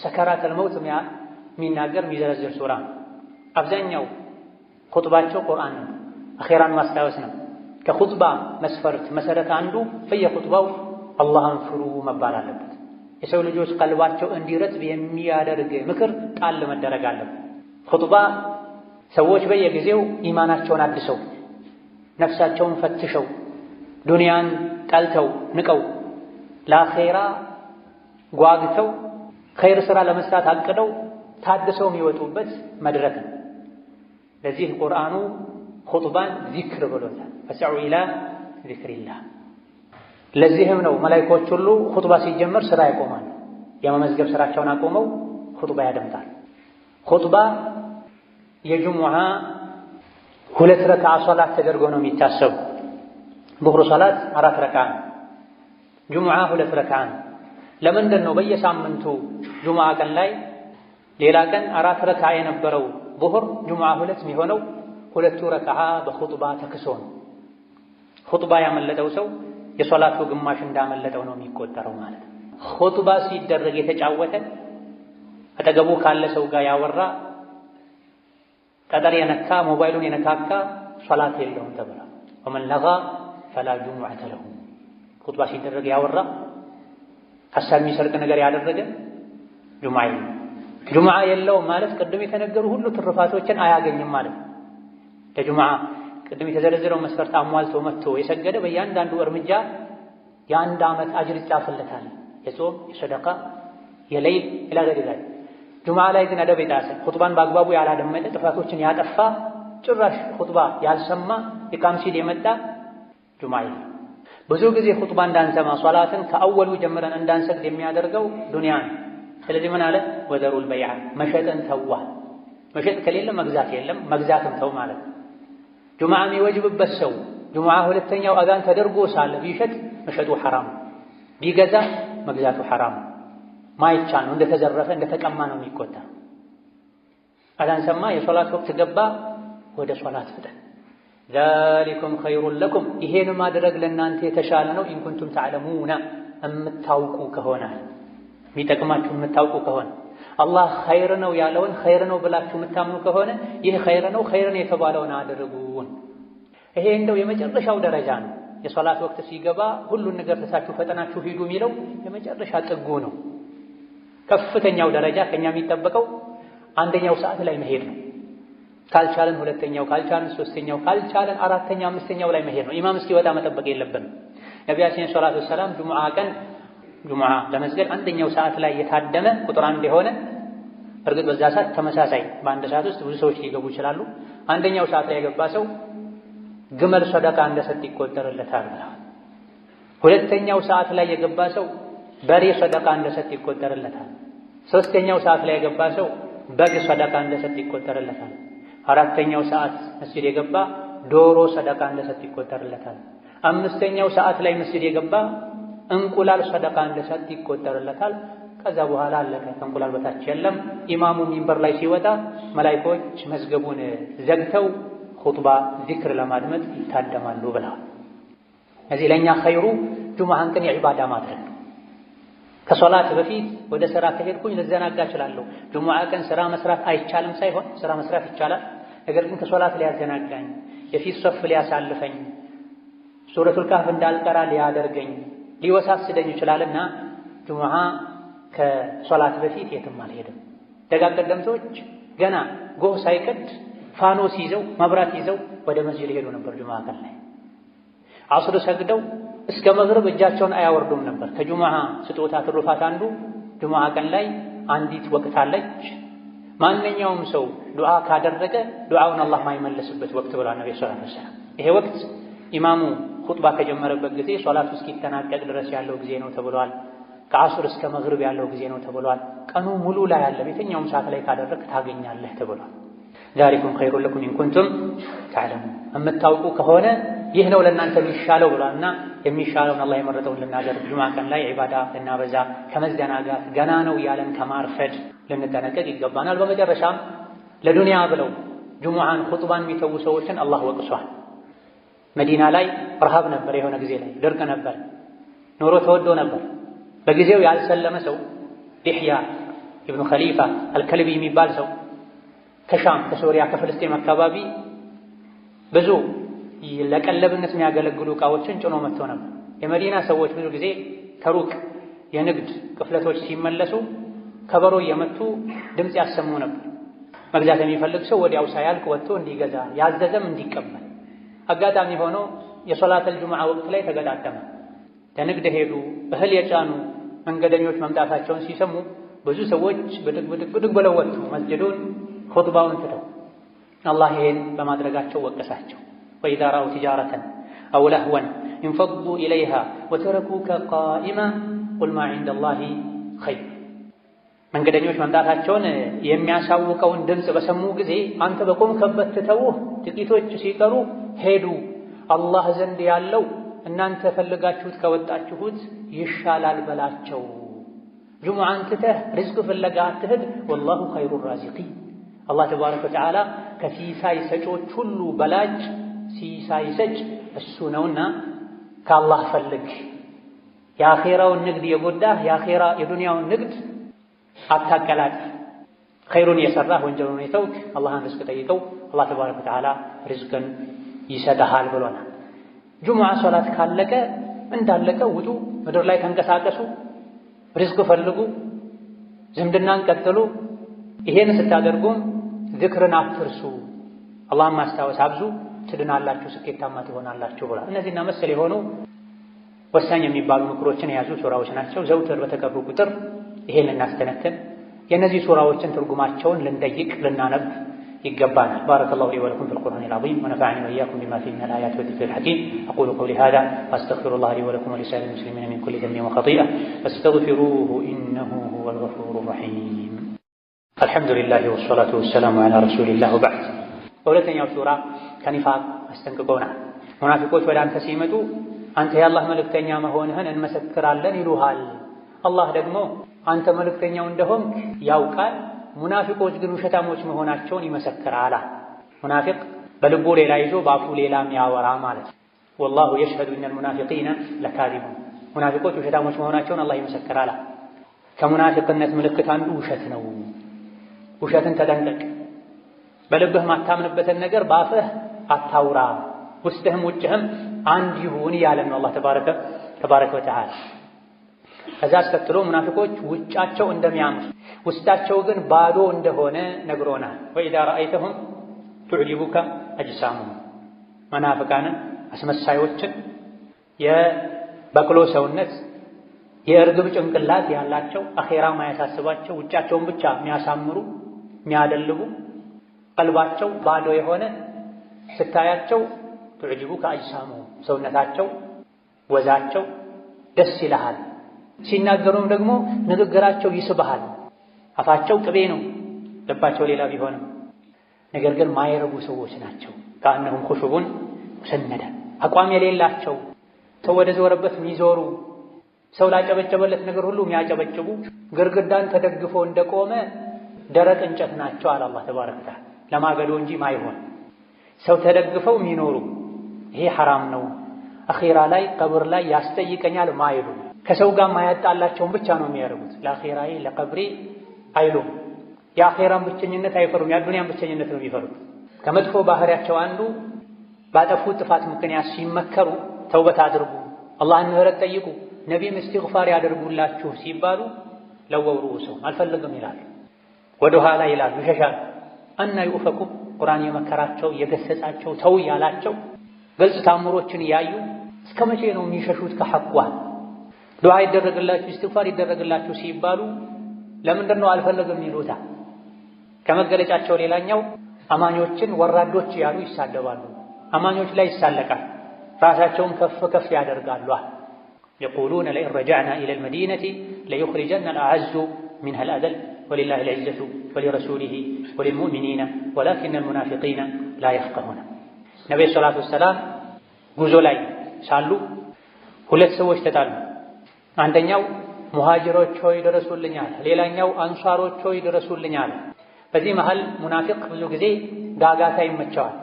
ሰከራተል መውት የሚናገር የሚዘረዝር ሱራ አብዛኛው ኹጥባቸው ቁርአን ነው አኺራን ማስታወስ ነው ከኹጥባ መስፈርት መሰረት አንዱ በየኹጥባው አላህን ፍሩ መባል አለበት የሰው ልጆች ቀልባቸው እንዲረጥብ የሚያደርግ ምክር ጣል መደረግ አለበት ኹጥባ ሰዎች በየጊዜው ኢማናቸውን አድሰው ነፍሳቸውን ፈትሸው ዱንያን ጠልተው ንቀው ለአኺራ ጓግተው ኸይር ስራ ለመስራት አቅደው ታድሰው የሚወጡበት መድረክ ነው ለዚህ ቁርአኑ ኹጥባን ዚክር ብሎታል ፈስዐው ኢላ ዚክሪላህ ለዚህም ነው መላእክቶች ሁሉ ኹጥባ ሲጀመር ስራ ያቆማሉ የመመዝገብ ስራቸውን አቆመው ኹጥባ ያደምጣል ኹጥባ የጁሙዓ ሁለት ረክዓ ሶላት ተደርጎ ነው የሚታሰቡ ዙህር ሶላት 4 ረክዓ ጁሙዓ 2 ረክዓ ለምንድን ነው በየሳምንቱ ጁሙዓ ቀን ላይ ሌላ ቀን 4 ረክዓ የነበረው ዙህር ጁሙዓ 2 የሚሆነው ሁለቱ ረክዓ በኹጥባ ተክሶ ነው ኹጥባ ያመለጠው ሰው የሶላቱ ግማሽ እንዳመለጠው ነው የሚቆጠረው ማለት ኹጥባ ሲደረግ የተጫወተ አጠገቡ ካለ ሰው ጋር ያወራ ጠጠር የነካ ሞባይሉን የነካካ ሶላት የለውም ተብሏል ወመን ለጋ ፈላ ጁሙዐተ ለሁ ኹጥባ ሲደረግ ያወራ ሐሳብ የሚሰርቅ ነገር ያደረገ ጁሙዓ የለውም ማለት ቅድም የተነገሩ ሁሉ ትርፋቶችን አያገኝም ማለት ለጁሙዓ ቅድም የተዘረዘረው መስፈርት አሟልቶ መጥቶ የሰገደ በእያንዳንዱ እርምጃ የአንድ ዓመት አጅር ይጻፍለታል የጾም የሰደቃ የሌይል ኢላ ዘሊላ ጁሙዓ ላይ ግን አደብ የጣሰ ኹጥባን በአግባቡ ያላደመጠ ጥፋቶችን ያጠፋ ጭራሽ ኹጥባ ያልሰማ ኢቃም ሲል የመጣ ጁሙዓ ብዙ ጊዜ ኹጥባ እንዳንሰማ ሶላትን ከአወሉ ጀምረን እንዳንሰግድ የሚያደርገው ዱንያ ነው ስለዚህ ምን አለ ወዘሩል በይዓ መሸጥን ተዋ መሸጥ ከሌለ መግዛት የለም መግዛትም ተው ማለት ጁሙዓ የሚወጅብበት ሰው ጁሙዓ ሁለተኛው አዛን ተደርጎ ሳለ ቢሸጥ መሸጡ ሐራም ቢገዛ መግዛቱ ሐራም ማይቻል ነው እንደተዘረፈ እንደተቀማ ነው የሚቆጠር አዛን ሰማ የሶላት ወቅት ገባ ወደ ሶላት ፍጠን። ዛሊኩም ኸይሩን ለኩም ይሄን ማድረግ ለእናንተ የተሻለ ነው። ኢን ኩንቱም ተዕለሙና እምታውቁ ከሆነ የሚጠቅማችሁ የምታውቁ ከሆነ አላህ ኸይር ነው ያለውን ኸይር ነው ብላችሁ የምታምኑ ከሆነ ይህ ኸይር ነው የተባለውን አድርጉን። ይሄ እንደው የመጨረሻው ደረጃ ነው። የሶላት ወቅት ሲገባ ሁሉን ነገር ተሳችሁ ፈጠናችሁ ሂዱ የሚለው የመጨረሻ ጥጉ ነው። ከፍተኛው ደረጃ ከኛ የሚጠበቀው አንደኛው ሰዓት ላይ መሄድ ነው። ካልቻለን ሁለተኛው፣ ካልቻለን ሶስተኛው፣ ካልቻለን አራተኛ አምስተኛው ላይ መሄድ ነው። ኢማም እስኪወጣ መጠበቅ የለብንም። ነቢያችን ሰለላሁ ዐለይሂ ወሰለም ጁሙዓ ለመስገድ አንደኛው ሰዓት ላይ የታደመ ቁጥር አንድ የሆነ እርግጥ በዛ ሰዓት ተመሳሳይ በአንድ ሰዓት ውስጥ ብዙ ሰዎች ሊገቡ ይችላሉ። አንደኛው ሰዓት ላይ የገባ ሰው ግመል ሰደቃ እንደሰጥ ይቆጠርለታል ብለዋል። ሁለተኛው ሰዓት ላይ የገባ ሰው በሬ ሰደቃ እንደሰጥ ይቆጠርለታል። ሶስተኛው ሰዓት ላይ የገባ ሰው በግ ሰደቃ እንደሰጥ ይቆጠርለታል። አራተኛው ሰዓት መስጂድ የገባ ዶሮ ሰደቃ እንደሰጥ ይቆጠርለታል። አምስተኛው ሰዓት ላይ መስጂድ የገባ እንቁላል ሰደቃ እንደሰጥ ይቆጠርለታል። ከዛ በኋላ አለቀ። ከእንቁላል በታች የለም። ኢማሙ ሚንበር ላይ ሲወጣ መላኢኮች መዝገቡን ዘግተው ኹጥባ ዚክር ለማድመጥ ይታደማሉ ብለዋል። እዚህ ለእኛ ኸይሩ ጁሙዓን ቀን የዒባዳ ማድረግ ነው። ከሶላት በፊት ወደ ስራ ከሄድኩኝ ልዘናጋ እችላለሁ። ጁሙዓ ቀን ስራ መስራት አይቻልም ሳይሆን ስራ መስራት ይቻላል። ነገር ግን ከሶላት ሊያዘናጋኝ፣ የፊት ሶፍ ሊያሳልፈኝ፣ ሱረቱል ካህፍ እንዳልቀራ ሊያደርገኝ፣ ሊወሳስደኝ ይችላልና ጁሙዓ ከሶላት በፊት የትም አልሄድም። ደጋግ ቀደምቶች ገና ጎህ ሳይቀድ ፋኖስ ይዘው መብራት ይዘው ወደ መስጂድ ሄዱ ነበር። ጁሙዓ ቀን ላይ ዐስር ሰግደው እስከ መግሪብ እጃቸውን አያወርዱም ነበር። ከጁሙዓ ስጦታ ትሩፋት አንዱ ጁሙዓ ቀን ላይ አንዲት ወቅት አለች። ማንኛውም ሰው ዱዓ ካደረገ ዱዓውን አላህ ማይመለስበት ወቅት ብሏል ነብዩ ሰለላሁ ዐለይሂ ወሰለም። ይሄ ወቅት ኢማሙ ኹጥባ ከጀመረበት ጊዜ ሶላቱ እስኪጠናቀቅ ድረስ ያለው ጊዜ ነው ተብሏል። ከዐስር እስከ መግሪብ ያለው ጊዜ ነው ተብሏል። ቀኑ ሙሉ ላይ ያለ የትኛውም ሰዓት ላይ ካደረግ ታገኛለህ ተብሏል። ዛሊኩም ኸይሩን ለኩም ኢን ኩንቱም ተዕለሙን የምታውቁ ከሆነ ይህ ነው ለእናንተ የሚሻለው ብሏልና የሚሻለውን አላህ የመረጠውን ልናደርግ ጁሙዓ ቀን ላይ ዒባዳ ልናበዛ ከመዘናጋት ገና ነው ያለን ከማርፈድ ልንጠነቀቅ ይገባናል። በመጨረሻም ለዱንያ ብለው ጁሙዓን ኹጥባን የሚተዉ ሰዎችን አላህ ወቅሷል። መዲና ላይ ረሃብ ነበር፣ የሆነ ጊዜ ላይ ድርቅ ነበር፣ ኑሮ ተወዶ ነበር። በጊዜው ያልሰለመ ሰው ዲሕያ ኢብኑ ኸሊፋ አልከልቢ የሚባል ሰው ከሻም ከሶሪያ ከፍልስጤም አካባቢ ብዙ ለቀለብነት የሚያገለግሉ ዕቃዎችን ጭኖ መጥቶ ነበር። የመዲና ሰዎች ብዙ ጊዜ ከሩቅ የንግድ ቅፍለቶች ሲመለሱ ከበሮ እየመቱ ድምፅ ያሰሙ ነበር። መግዛት የሚፈልግ ሰው ወዲያው ሳያልቅ ወጥቶ እንዲገዛ ያዘዘም እንዲቀበል። አጋጣሚ ሆኖ የሶላተል ጁሙዓ ወቅት ላይ ተገጣጠመ። ለንግድ ሄዱ። እህል የጫኑ መንገደኞች መምጣታቸውን ሲሰሙ ብዙ ሰዎች ብድግ ብለው ወጡ መስጅዱን ኹጥባውን ትተው። አላህ ይሄን በማድረጋቸው ወቀሳቸው። ወኢዛ ረአው ቲጃረተን አው ለህወን እንፈዱ ኢለይሃ ወተረኩከ ቃኢማ ቁል ማ ዒንደላሂ ኸይር። መንገደኞች መምጣታቸውን የሚያሳውቀውን ድምፅ በሰሙ ጊዜ አንተ በቆምከበት ትተውህ ጥቂቶች ሲቀሩ ሄዱ። አላህ ዘንድ ያለው እናንተ ፈልጋችሁት ከወጣችሁት ይሻላል በላቸው። ጁሙዓን ትተህ ሪዝቅ ፍለጋ አትሂድ። ወላሁ ኸይሩ ራዚቂን። አላህ ተባረከ ወተዓላ ከሲሳይ ሰጮች ሁሉ በላጭ ሲሳይ ሰጭ እሱ ነውና ከአላህ ፈልግ። የአኼራውን ንግድ የጎዳህ የዱንያውን ንግድ አታቀላጥ። ኸይሩን የሰራህ ወንጀሉን የተውክ አላህን ሪዝቅ ጠይቀው፣ አላህ ተባረከ ወተዓላ ሪዝቅን ይሰጥሃል ብሎናል። ጁሙዓ ሶላት ካለቀ እንዳለቀ ውጡ፣ ምድር ላይ ተንቀሳቀሱ፣ ሪዝቅ ፈልጉ፣ ዝምድናን ቀጥሉ። ይሄን ስታደርጉም ዝክርን አትርሱ፣ አላህን ማስታወስ አብዙ፣ ትድናላችሁ፣ ስኬታማ ትሆናላችሁ ብሏል። እነዚህና መሰል የሆኑ ወሳኝ የሚባሉ ምክሮችን የያዙ ሱራዎች ናቸው። ዘውትር በተቀሩ ቁጥር ይሄን ልናስተነትን የእነዚህ ሱራዎችን ትርጉማቸውን ልንጠይቅ ልናነብ ይገባናል። ባረከላሁ ሊ ወለኩም ፊል ቁርአኒል ዐዚም ወነፈዐኒ ወኢያኩም ቢማ ፊሂ ሚነል አያቲ ወዚክሪል ሐኪም አቁሉ ቀውሊ ሃዛ ወአስተግፊሩላህ ሊ ወለኩም ወሊሳኢሪል ሙስሊሚና ሚን ኩሊ ዘንቢን ወኸጢአ ፈስተግፊሩሁ ኢነሁ ሁወል ገፉሩር ረሒም። አልሐምዱሊላህ ወሰላቱ ወሰላሙ ዐላ ረሱሊላህ ወበዕድ። በሁለተኛው ሱራ ከኒፋቅ አስጠንቅቆናል። ሙናፊቆች ወደ አንተ ሲመጡ አንተ የአላህ መልእክተኛ መሆንህን እንመሰክራለን ይሉሃል። አላህ ደግሞ አንተ መልእክተኛው እንደሆንክ ያውቃል፣ ሙናፊቆች ግን ውሸታሞች መሆናቸውን ይመሰክራል። ሙናፊቅ በልቡ ሌላ ይዞ በአፉ ሌላ የሚያወራ ማለት ነው። ወላሁ የሽሀዱ ኢነል ሙናፊቂነ ለካዚቡን ሙናፊቆች ውሸታሞች መሆናቸውን አላህ ይመሰክራል። ከሙናፊቅነት ምልክት አንዱ ውሸት ነው። ውሸትን ተጠንቀቅ። በልብህ ማታምንበትን ነገር በአፍህ አታውራ። ውስጥህም ውጭህም አንድ ይሁን እያለን ነው አላህ ተባረከ ወተዓላ። ከዛ አስከትሎ ሙናፊቆች ውጫቸው እንደሚያምር ውስጣቸው ግን ባዶ እንደሆነ ነግሮናል። ወኢዛ ረአይተሁም ቱዕጂቡከ አጅሳሙሁም መናፍቃንን አስመሳዮችን የበቅሎ ሰውነት የእርግብ ጭንቅላት ያላቸው አኼራ ማያሳስባቸው ውጫቸውን ብቻ የሚያሳምሩ የሚያደልቡ ቀልባቸው ባዶ የሆነ ስታያቸው ቱዕጂቡከ አጅሳሙሁም ሰውነታቸው ወዛቸው ደስ ይልሃል። ሲናገሩም ደግሞ ንግግራቸው ይስብሃል። አፋቸው ቅቤ ነው፣ ልባቸው ሌላ ቢሆንም ነገር ግን ማይረቡ ሰዎች ናቸው። ከአነሁም ኹሹቡን ሙሰነዳ አቋም የሌላቸው ሰው ወደ ዞረበት የሚዞሩ ሰው ላጨበጨበለት ነገር ሁሉ የሚያጨበጭቡ ግርግዳን ተደግፎ እንደቆመ ደረቅ እንጨት ናቸው አለ አላህ ተባረከ ወተዓላ። ለማገዶ እንጂ ማይሆን ሰው ተደግፈው የሚኖሩ ይሄ ሐራም ነው፣ አኺራ ላይ ቀብር ላይ ያስጠይቀኛል ማይሉ ከሰው ጋር ማያጣላቸውን ብቻ ነው የሚያደርጉት። ለአኺራዬ ለቀብሬ አይሉም። የአኺራን ብቸኝነት አይፈሩም፣ የአዱንያን ብቸኝነት ነው የሚፈሩት። ከመጥፎ ባህሪያቸው አንዱ ባጠፉት ጥፋት ምክንያት ሲመከሩ ተውበት አድርጉ፣ አላህን ምህረት ጠይቁ፣ ነቢይም እስትግፋር ያደርጉላችሁ ሲባሉ ለወው ሩኡሰው አልፈልግም ይላሉ፣ ወደ ኋላ ይላሉ፣ ይሸሻሉ። አና ዩፈኩም ቁርአን የመከራቸው የገሰጻቸው ተው ያላቸው ግልጽ ታምሮችን እያዩ እስከ መቼ ነው የሚሸሹት ከሐቋ? ዱዓ ይደረግላችሁ እስትግፋር ይደረግላችሁ ሲባሉ ለምንድን ነው አልፈልግም ይሉታ? ከመገለጫቸው ሌላኛው አማኞችን ወራዶች ያሉ ይሳደባሉ፣ አማኞች ላይ ይሳለቃል፣ ራሳቸውን ከፍ ከፍ ያደርጋሉ። የቁሉነ ለኢን ረጀዕና ኢለል መዲነቲ ለዩኽሪጀና አልአዐዙ ሚንሀል አዘል ወሊላሂል ዒዘቱ ወሊረሱሊሂ ወሊልሙእሚኒነ ወላኪነል ሙናፊቂነ ላ የፍቀሁነ። ነቢዩ ሰላቱ ወሰላም ጉዞ ላይ ሳሉ ሁለት ሰዎች ተጣሉ። አንደኛው ሙሃጅሮች ሆይ ድረሱልኛል፣ ሌላኛው አንሷሮች ሆይ ድረሱልኛል። በዚህ መሃል ሙናፊቅ ብዙ ጊዜ ጋጋታ ይመቸዋል፣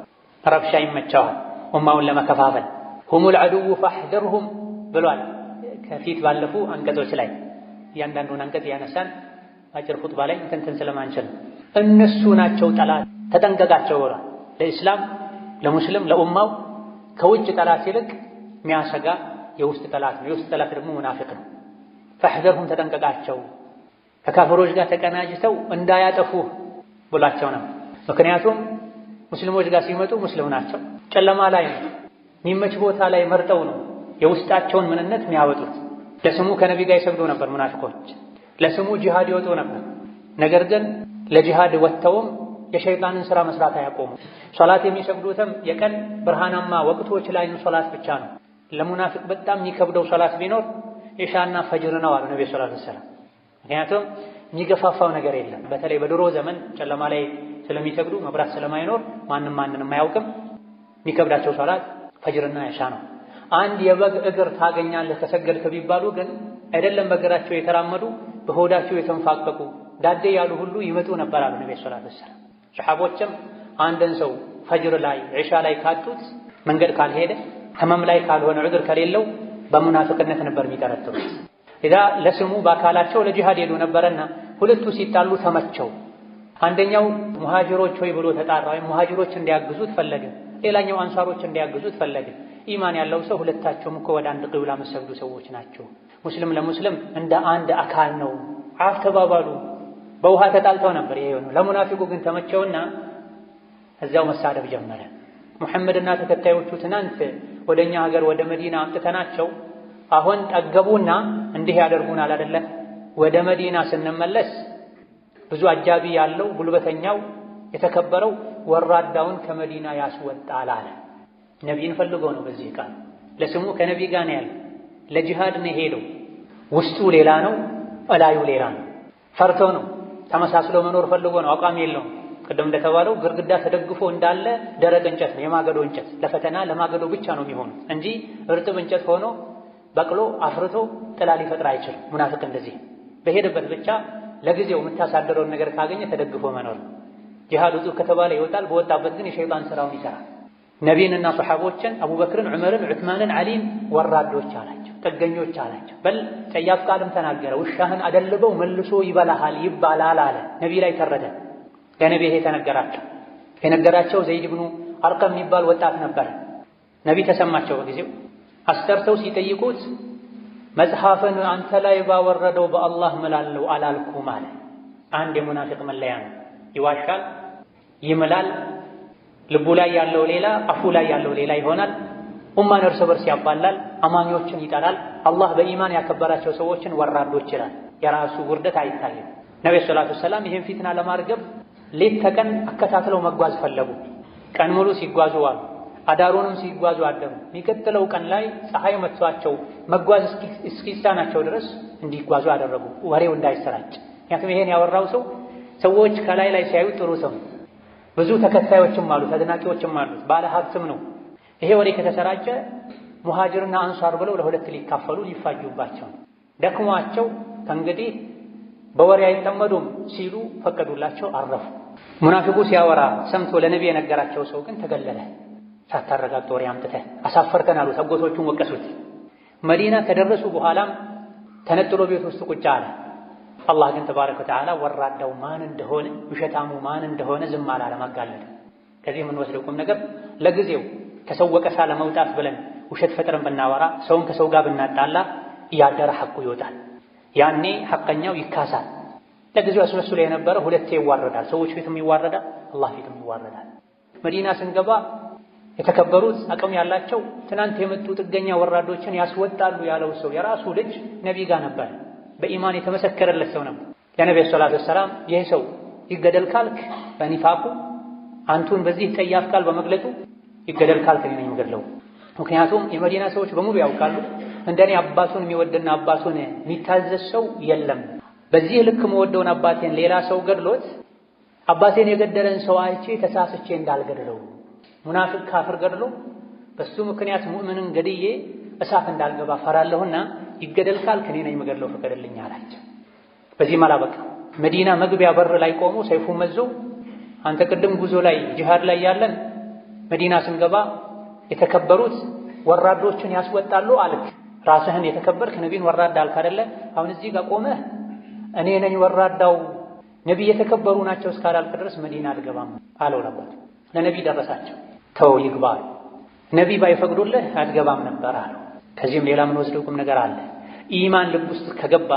ረብሻ ይመቸዋል፣ ኡማውን ለመከፋፈል። ሁሙል ዐዱው ፈሕደርሁም ብሏል ከፊት ባለፉ አንቀጾች ላይ። እያንዳንዱን አንቀጽ ያነሳን አጭር ኹጥባ ላይ እንትን ስለማንችል እነሱ ናቸው ጠላት ተጠንቀቃቸው ብሏል። ለኢስላም ለሙስሊም ለኡማው ከውጭ ጠላት ይልቅ የሚያሰጋ የውስጥ ጠላት ነው። የውስጥ ጠላት ደግሞ ሙናፊቅ ነው። ፈሕዘርሁም ተጠንቀቃቸው፣ ከካፍሮች ጋር ተቀናጅተው እንዳያጠፉህ ብሏቸው ነው። ምክንያቱም ሙስሊሞች ጋር ሲመጡ ሙስሊም ናቸው፣ ጨለማ ላይ ነው፣ የሚመች ቦታ ላይ መርጠው ነው የውስጣቸውን ምንነት የሚያወጡት። ለስሙ ከነቢ ጋር ይሰግዱ ነበር ሙናፊቆች፣ ለስሙ ጂሃድ ይወጡ ነበር። ነገር ግን ለጂሃድ ወጥተውም የሸይጣንን ሥራ መስራት አያቆሙ። ሶላት የሚሰግዱትም የቀን ብርሃናማ ወቅቶች ላይ ሶላት ብቻ ነው። ለሙናፊቅ በጣም የሚከብደው ሶላት ቢኖር ኢሻና ፈጅር ነው አሉ ነብዩ ሰለላሁ ዐለይሂ ወሰለም። ምክንያቱም የሚገፋፋው ነገር የለም። በተለይ በድሮ ዘመን ጨለማ ላይ ስለሚሰግዱ መብራት ስለማይኖር ማንንም አያውቅም። የሚከብዳቸው ሶላት ፈጅርና ኢሻ ነው። አንድ የበግ እግር ታገኛለህ ከሰገድክ ቢባሉ ግን አይደለም በእግራቸው የተራመዱ በሆዳቸው የተንፋቀቁ ዳዴ ያሉ ሁሉ ይመጡ ነበር አሉ ነብዩ ሰለላሁ ዐለይሂ ወሰለም። ሰሐቦችም አንድን ሰው ፈጅር ላይ ኢሻ ላይ ካጡት መንገድ ካልሄደ ህመም ላይ ካልሆነ ዑድር ከሌለው በሙናፊቅነት ነበር የሚጠረጥሩት። ኢዛ ለስሙ በአካላቸው ለጂሃድ ሄዱ ነበርና ሁለቱ ሲጣሉ ተመቸው። አንደኛው ሙሃጅሮች ሆይ ብሎ ተጣራ፣ ወይም ሙሃጅሮች እንዲያግዙት ፈለገ። ሌላኛው አንሳሮች እንዲያግዙት ፈለገ። ኢማን ያለው ሰው ሁለታቸውም እኮ ወደ አንድ ቂብላ የሚሰግዱ ሰዎች ናቸው። ሙስሊም ለሙስሊም እንደ አንድ አካል ነው። አፍ ተባባሉ። በውሃ ተጣልተው ነበር ይሄ ነው። ለሙናፊቁ ግን ተመቸውና እዚያው መሳደብ ጀመረ። ሙሐመድና ተከታዮቹ ትናንት ወደኛ ሀገር ወደ መዲና አምጥተናቸው አሁን ጠገቡና እንዲህ ያደርጉናል አይደለ? ወደ መዲና ስንመለስ ብዙ አጃቢ ያለው ጉልበተኛው የተከበረው ወራዳውን ከመዲና ያስወጣል አለ። ነቢይን ፈልገው ነው። በዚህ ቃል ለስሙ ከነቢ ጋር ነው ያለው። ለጂሃድ ነው ሄደው፣ ውስጡ ሌላ ነው፣ እላዩ ሌላ ነው። ፈርቶ ነው፣ ተመሳስሎ መኖር ፈልጎ ነው። አቋም የለውም። ቅድም እንደተባለው ግርግዳ ተደግፎ እንዳለ ደረቅ እንጨት ነው፣ የማገዶ እንጨት። ለፈተና ለማገዶ ብቻ ነው የሚሆኑት እንጂ እርጥብ እንጨት ሆኖ በቅሎ አፍርቶ ጥላ ሊፈጥር አይችልም። ሙናፊቅ እንደዚህ በሄደበት ብቻ ለጊዜው የምታሳደረውን ነገር ካገኘ ተደግፎ መኖር። ጂሃድ ውጡ ከተባለ ይወጣል፣ በወጣበት ግን የሸይጣን ስራውን ይሰራል። ነቢይንና ሰሓቦችን አቡበክርን፣ ዑመርን፣ ዑትማንን፣ ዓሊን ወራዶች አላቸው፣ ጥገኞች አላቸው። በል ጸያፍ ቃልም ተናገረ። ውሻህን አደልበው መልሶ ይበላሃል ይባላል አለ። ነቢይ ላይ ተረደ። ለነቢ ይሄ ተነገራቸው። የነገራቸው ዘይድ ብኑ አርቀም የሚባል ወጣት ነበር። ነቢ ተሰማቸው። በጊዜው አስጠርተው ሲጠይቁት መጽሐፍን አንተ ላይ ባወረደው በአላህ እምላለሁ አላልኩም አለ። አንድ የሙናፊቅ መለያ ነው። ይዋሻል፣ ይምላል፣ ልቡ ላይ ያለው ሌላ፣ አፉ ላይ ያለው ሌላ ይሆናል። ኡማን እርስ በርስ ያባላል፣ አማኞችን ይጠላል። አላህ በኢማን ያከበራቸው ሰዎችን ወራዶች ይላል። የራሱ ውርደት አይታይም። ነብዩ ሰለላሁ ዐለይሂ ወሰለም ይህን ፊትና ለማርገብ ሌት ተቀን አከታትለው መጓዝ ፈለጉ። ቀን ሙሉ ሲጓዙ ዋሉ፣ አዳሩንም ሲጓዙ አደሩ። የሚቀጥለው ቀን ላይ ፀሐይ መጥቷቸው መጓዝ እስኪሳናቸው ድረስ እንዲጓዙ አደረጉ፣ ወሬው እንዳይሰራጭ። ምክንያቱም ይሄን ያወራው ሰው ሰዎች ከላይ ላይ ሲያዩ ጥሩ ሰው፣ ብዙ ተከታዮችም አሉት፣ አድናቂዎችም አሉት፣ ባለ ሀብትም ነው። ይሄ ወሬ ከተሰራጨ ሙሃጅርና አንሷር ብለው ለሁለት ሊካፈሉ ሊፋጁባቸው ደክሟቸው ከእንግዲህ በወሬ አይጠመዱም ሲሉ ፈቀዱላቸው፣ አረፉ። ሙናፊቁ ሲያወራ ሰምቶ ለነቢ የነገራቸው ሰው ግን ተገለለ። ሳታረጋግጥ ወሬ አምጥተህ አሳፈርከን አሉት። አጎቶቹን ወቀሱት። መዲና ከደረሱ በኋላም ተነጥሎ ቤት ውስጥ ቁጭ አለ። አላህ ግን ተባረከ ወተዓላ ወራዳው ማን እንደሆነ ውሸታሙ ማን እንደሆነ ዝም አላለም፣ አጋለጠ። ከዚህ የምንወስደው ቁም ነገር ለጊዜው ከሰው ወቀሳ ለመውጣት ብለን ውሸት ፈጥረን ብናወራ፣ ሰውን ከሰው ጋር ብናጣላ እያደረ ሐቁ ይወጣል። ያኔ ሐቀኛው ይካሳል። ለጊዜው አስመስሎ የነበረ ሁለቴ ይዋረዳል። ሰዎች ፊትም ይዋረዳል፣ አላህ ፊትም ይዋረዳል። መዲና ስንገባ የተከበሩት አቅም ያላቸው ትናንት የመጡ ጥገኛ ወራዶችን ያስወጣሉ ያለው ሰው የራሱ ልጅ ነቢ ጋር ነበር። በኢማን የተመሰከረለት ሰው ነበር። ለነብዩ ሰለላሁ ዐለይሂ ወሰለም ይህ ሰው ይገደል ካልክ በኒፋቁ አንቱን በዚህ ጠያፍ ቃል በመግለጡ ይገደል ካልክ እኔ ነኝ የምገድለው። ምክንያቱም የመዲና ሰዎች በሙሉ ያውቃሉ እንደኔ አባቱን የሚወድና አባቱን የሚታዘዝ ሰው የለም። በዚህ ልክ መወደውን አባቴን ሌላ ሰው ገድሎት አባቴን የገደለን ሰው አይቼ ተሳስቼ እንዳልገድለው፣ ሙናፊቅ ካፍር ገድሎ በሱ ምክንያት ሙእምንን ገድዬ እሳት እንዳልገባ ፈራለሁና ይገደል ካልክ እኔ ነኝ የምገድለው ፍቀድልኝ አላቸው። በዚህም አላበቃ። መዲና መግቢያ በር ላይ ቆሞ ሰይፉን መዞ አንተ ቅድም ጉዞ ላይ ጂሃድ ላይ ያለን መዲና ስንገባ የተከበሩት ወራዶችን ያስወጣሉ አልክ። ራስህን የተከበርክ ነቢን ወራዳ አልክ አይደለ? አሁን እዚህ ጋር ቆመህ እኔ ነኝ ወራዳው ነቢ የተከበሩ ናቸው እስካላልክ ድረስ መዲና አትገባም አለው ነበር። ለነቢ ደረሳቸው። ተው ይግባ፣ ነቢ ባይፈቅዱልህ አትገባም ነበር አለው። ከዚህም ሌላ ምን ወስደው ቁም ነገር አለ። ኢማን ልብ ውስጥ ከገባ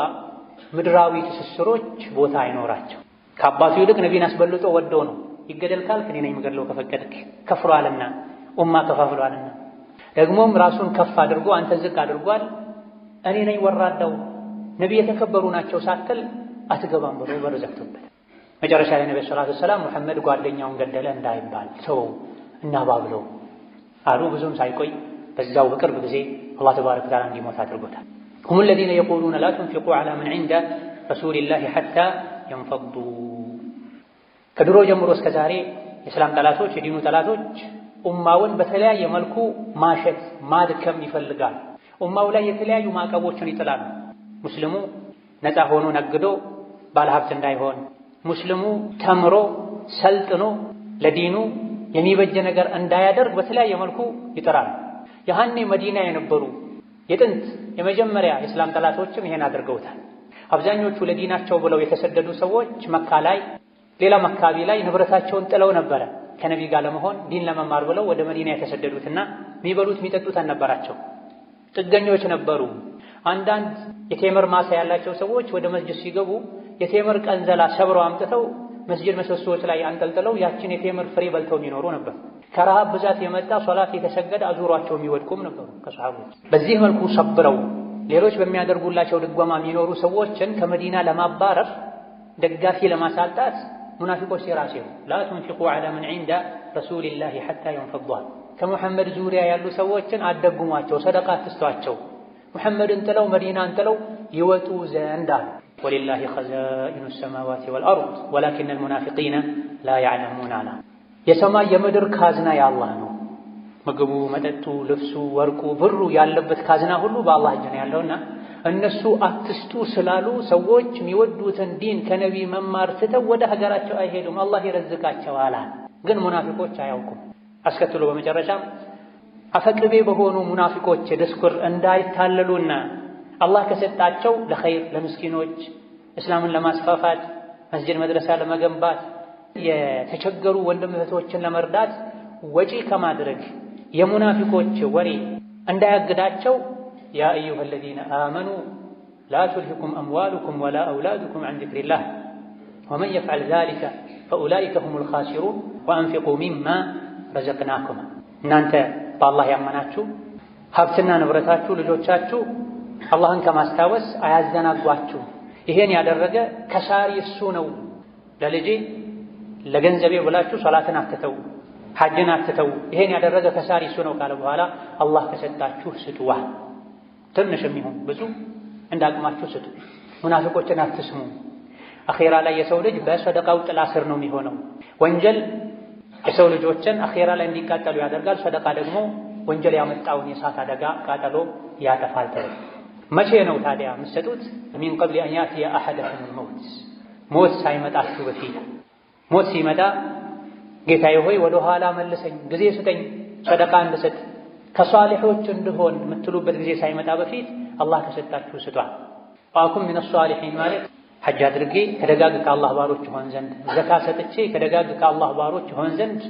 ምድራዊ ትስስሮች ቦታ አይኖራቸው። ከአባቱ ይልቅ ነቢን አስበልጦ ወዶ ነው። ይገደል ካልክ እኔ ነኝ የምገድለው ከፈቀድክ። ከፍሯልና ኡማ ከፋፍሏልና ደግሞም ራሱን ከፍ አድርጎ አንተ ዝቅ አድርጓል። እኔ ነኝ ወራዳው ነቢ የተከበሩ ናቸው ሳትል አትገባም ብሎ በር ዘግቶበት መጨረሻ ላይ ነብዩ ሰለላሁ ዐለይሂ ወሰለም ሙሐመድ ጓደኛውን ገደለ እንዳይባል ሰው እናባብለው አሉ። ብዙም ሳይቆይ በዛው በቅርብ ጊዜ አላህ ተባረከ ወተዓላ እንዲሞት አድርጎታል። هم الذين يقولون لا تنفقوا على من عند رسول الله حتى ينفضوا። ከድሮ ጀምሮ እስከ ዛሬ የእስላም ጠላቶች የዲኑ ጠላቶች ኡማውን በተለያየ መልኩ ማሸት ማድከም ይፈልጋል። ኡማው ላይ የተለያዩ ማዕቀቦችን ይጥላሉ። ሙስሊሙ ነፃ ሆኖ ነግዶ ባለሀብት እንዳይሆን፣ ሙስሊሙ ተምሮ ሰልጥኖ ለዲኑ የሚበጀ ነገር እንዳያደርግ በተለያየ መልኩ ይጥራል። ያኔ መዲና የነበሩ የጥንት የመጀመሪያ የእስላም ጠላቶችም ይሄን አድርገውታል። አብዛኞቹ ለዲናቸው ብለው የተሰደዱ ሰዎች መካ ላይ ሌላም አካባቢ ላይ ንብረታቸውን ጥለው ነበረ ከነቢ ጋር ለመሆን ዲን ለመማር ብለው ወደ መዲና የተሰደዱትና የሚበሉት የሚጠጡት አልነበራቸው፣ ጥገኞች ነበሩ። አንዳንድ የቴምር ማሳ ያላቸው ሰዎች ወደ መስጂድ ሲገቡ የቴምር ቀንዘላ ሰብረው አምጥተው መስጂድ ምሰሶዎች ላይ አንጠልጥለው ያችን የቴምር ፍሬ በልተው የሚኖሩ ነበር። ከረሃብ ብዛት የመጣ ሶላት የተሰገደ አዙሯቸው የሚወድቁም ነበሩ ከሰሃቦች። በዚህ መልኩ ሰብረው ሌሎች በሚያደርጉላቸው ድጎማ የሚኖሩ ሰዎችን ከመዲና ለማባረር ደጋፊ ለማሳጣት ሙናፊቆች ሲራሴው ላ ቱንፊቁ ዐላ መን ዒንደ ረሱሊላሂ ሐታ የንፈዷ። ከሙሐመድ ዙሪያ ያሉ ሰዎችን አደጉሟቸው፣ ሰደቃ አትስጧቸው፣ ሙሐመድን ጥለው መዲናን ጥለው ይወጡ ዘንድ አሉ። ወሊላሂ ኸዛኢኑ ሰማዋቲ ወልአርድ ወላኪነል ሙናፊቂነ ላ ያዕለሙን አላ። የሰማይ የምድር ካዝና የአላህ ነው። ምግቡ፣ መጠጡ፣ ልብሱ፣ ወርቁ፣ ብሩ ያለበት ካዝና ሁሉ በአላህ እጅ ነው ያለውና እነሱ አትስጡ ስላሉ ሰዎች የሚወዱትን ዲን ከነቢ መማር ትተው ወደ ሀገራቸው አይሄዱም፣ አላህ ይረዝቃቸዋል። ግን ሙናፊቆች አያውቁም። አስከትሎ በመጨረሻም አፈቅቤ በሆኑ ሙናፊቆች ድስኩር እንዳይታለሉና አላህ ከሰጣቸው ለኸይር ለምስኪኖች እስላምን ለማስፋፋት መስጂድ መድረሳ ለመገንባት የተቸገሩ ወንድም እህቶችን ለመርዳት ወጪ ከማድረግ የሙናፊቆች ወሬ እንዳያግዳቸው ያ አዩሃ አለዚነ አመኑ ላ ቱልሂኩም አምዋሉኩም ወላ አውላዱኩም ዐን ዚክሪላህ ወመን የፍዐል ዛሊከ ፈኡላኢከ ሁሙል ኻሲሩን ወአንፊቁ ሚማ ረዘቅናኩም። እናንተ በአላህ ያመናችሁ ሀብትና ንብረታችሁ ልጆቻችሁ አላህን ከማስታወስ አያዘናጓችሁ። ይሄን ያደረገ ከሳሪ እሱ ነው። ለልጄ ለገንዘቤ ብላችሁ ሶላትን አትተው፣ ሐጅን አትተው። ይሄን ያደረገ ከሳሪ እሱ ነው ካለ በኋላ አላህ ከሰጣችሁ ስጡዋ፣ ትንሽም ይሁን ብዙ እንዳቅማችሁ ስጡ። ሙናፊቆችን አትስሙ። አኼራ ላይ የሰው ልጅ በሰደቃው ጥላ ስር ነው የሚሆነው። ወንጀል የሰው ልጆችን አኼራ ላይ እንዲቃጠሉ ያደርጋል። ሰደቃ ደግሞ ወንጀል ያመጣውን የእሳት አደጋ ቃጠሎ ያጠፋል። መቼ ነው ታዲያ የምትሰጡት? ሚን ቀብሊ አን ያእቲየ አሐደኩሙል መውት፣ ሞት ሳይመጣችሁ በፊት። ሞት ሲመጣ ጌታዬ ሆይ ወደ ኋላ መልሰኝ፣ ጊዜ ስጠኝ፣ ሰደቃ እንድሰጥ ከሷሊሖች እንድሆን የምትሉበት ጊዜ ሳይመጣ በፊት አላህ ከሰጣችሁ ስጧል። ወአኩን ሚነ ሷሊሒን ማለት ሐጅ አድርጌ ከደጋግ ከአላህ ባሮች ሆን ዘንድ፣ ዘካ ሰጥቼ ከደጋግ ከአላህ ባሮች ሆን ዘንድ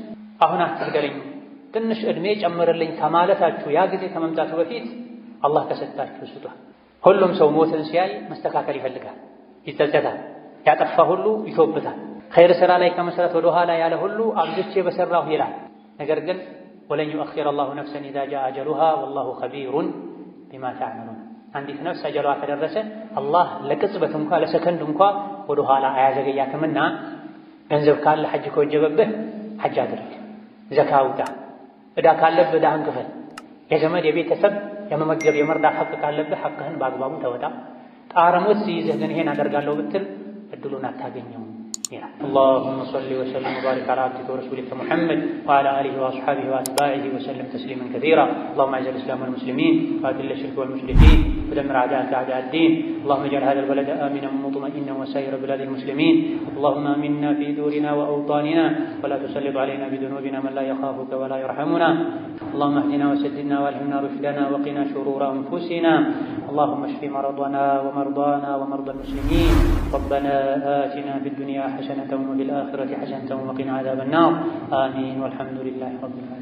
አሁን አትግደለኝ፣ ትንሽ ዕድሜ ጨምርልኝ ከማለታችሁ ያ ጊዜ ከመምጣቱ በፊት አላህ ከሰጣችሁ ስጧል። ሁሉም ሰው ሞትን ሲያይ መስተካከል ይፈልጋል፣ ይጸጸታል፣ ያጠፋ ሁሉ ይቶብታል። ኸይር ሥራ ላይ ከመስራት ወደ ኋላ ያለ ሁሉ አብዝቼ በሰራሁ ይላል። ነገር ግን ወለን ዩአኺረ አላሁ ነፍሰን ኢዛ ጃአ አጀሉሃ ወላሁ ኸቢሩን ቢማ ተዕመሉን። አንዲት ነፍስ አጀሏ ከደረሰ አላህ ለቅጽበት እንኳ ለሰከንድ እንኳ ወደ ኋላ አያዘገያትምና ገንዘብ ካለ ሐጅ ከወጀበብህ ሐጅ አድርግ፣ ዘካ አውጣ፣ ዕዳ ካለብህ ዕዳህን ክፈል፣ የዘመድ የቤተሰብ የመመገብ የመርዳት ሐቅ ካለብህ ሐቅህን በአግባቡ ተወጣ። ጣረ ሞት ሲይዝህ ግን ይሄን አደርጋለሁ ብትል እድሉን አታገኘውም ይላል። اللهم صل وسلم وبارك على عبدك ورسولك محمد وعلى آله وأصحابه وأتباعه وسلم تسليما كثيرا. اللهم أعز الإسلام والمسلمين وأذل الشرك والمشركين ودمر أعداءك أعداء الدين. اللهم اجعل هذا البلد آمنا مطمئنا وسائر بلاد المسلمين. اللهم آمنا في دورنا وأوطاننا ولا تسلط علينا بذنوبنا من لا يخافك ولا يرحمنا. اللهم اهدنا وسددنا والهمنا رشدنا وقنا شرور أنفسنا. اللهم اشف مرضنا ومرضانا ومرضى المسلمين. ربنا آتنا في الدنيا حسنة وفي الآخرة حسنة وقنا عذاب النار. آمين والحمد لله رب العالمين.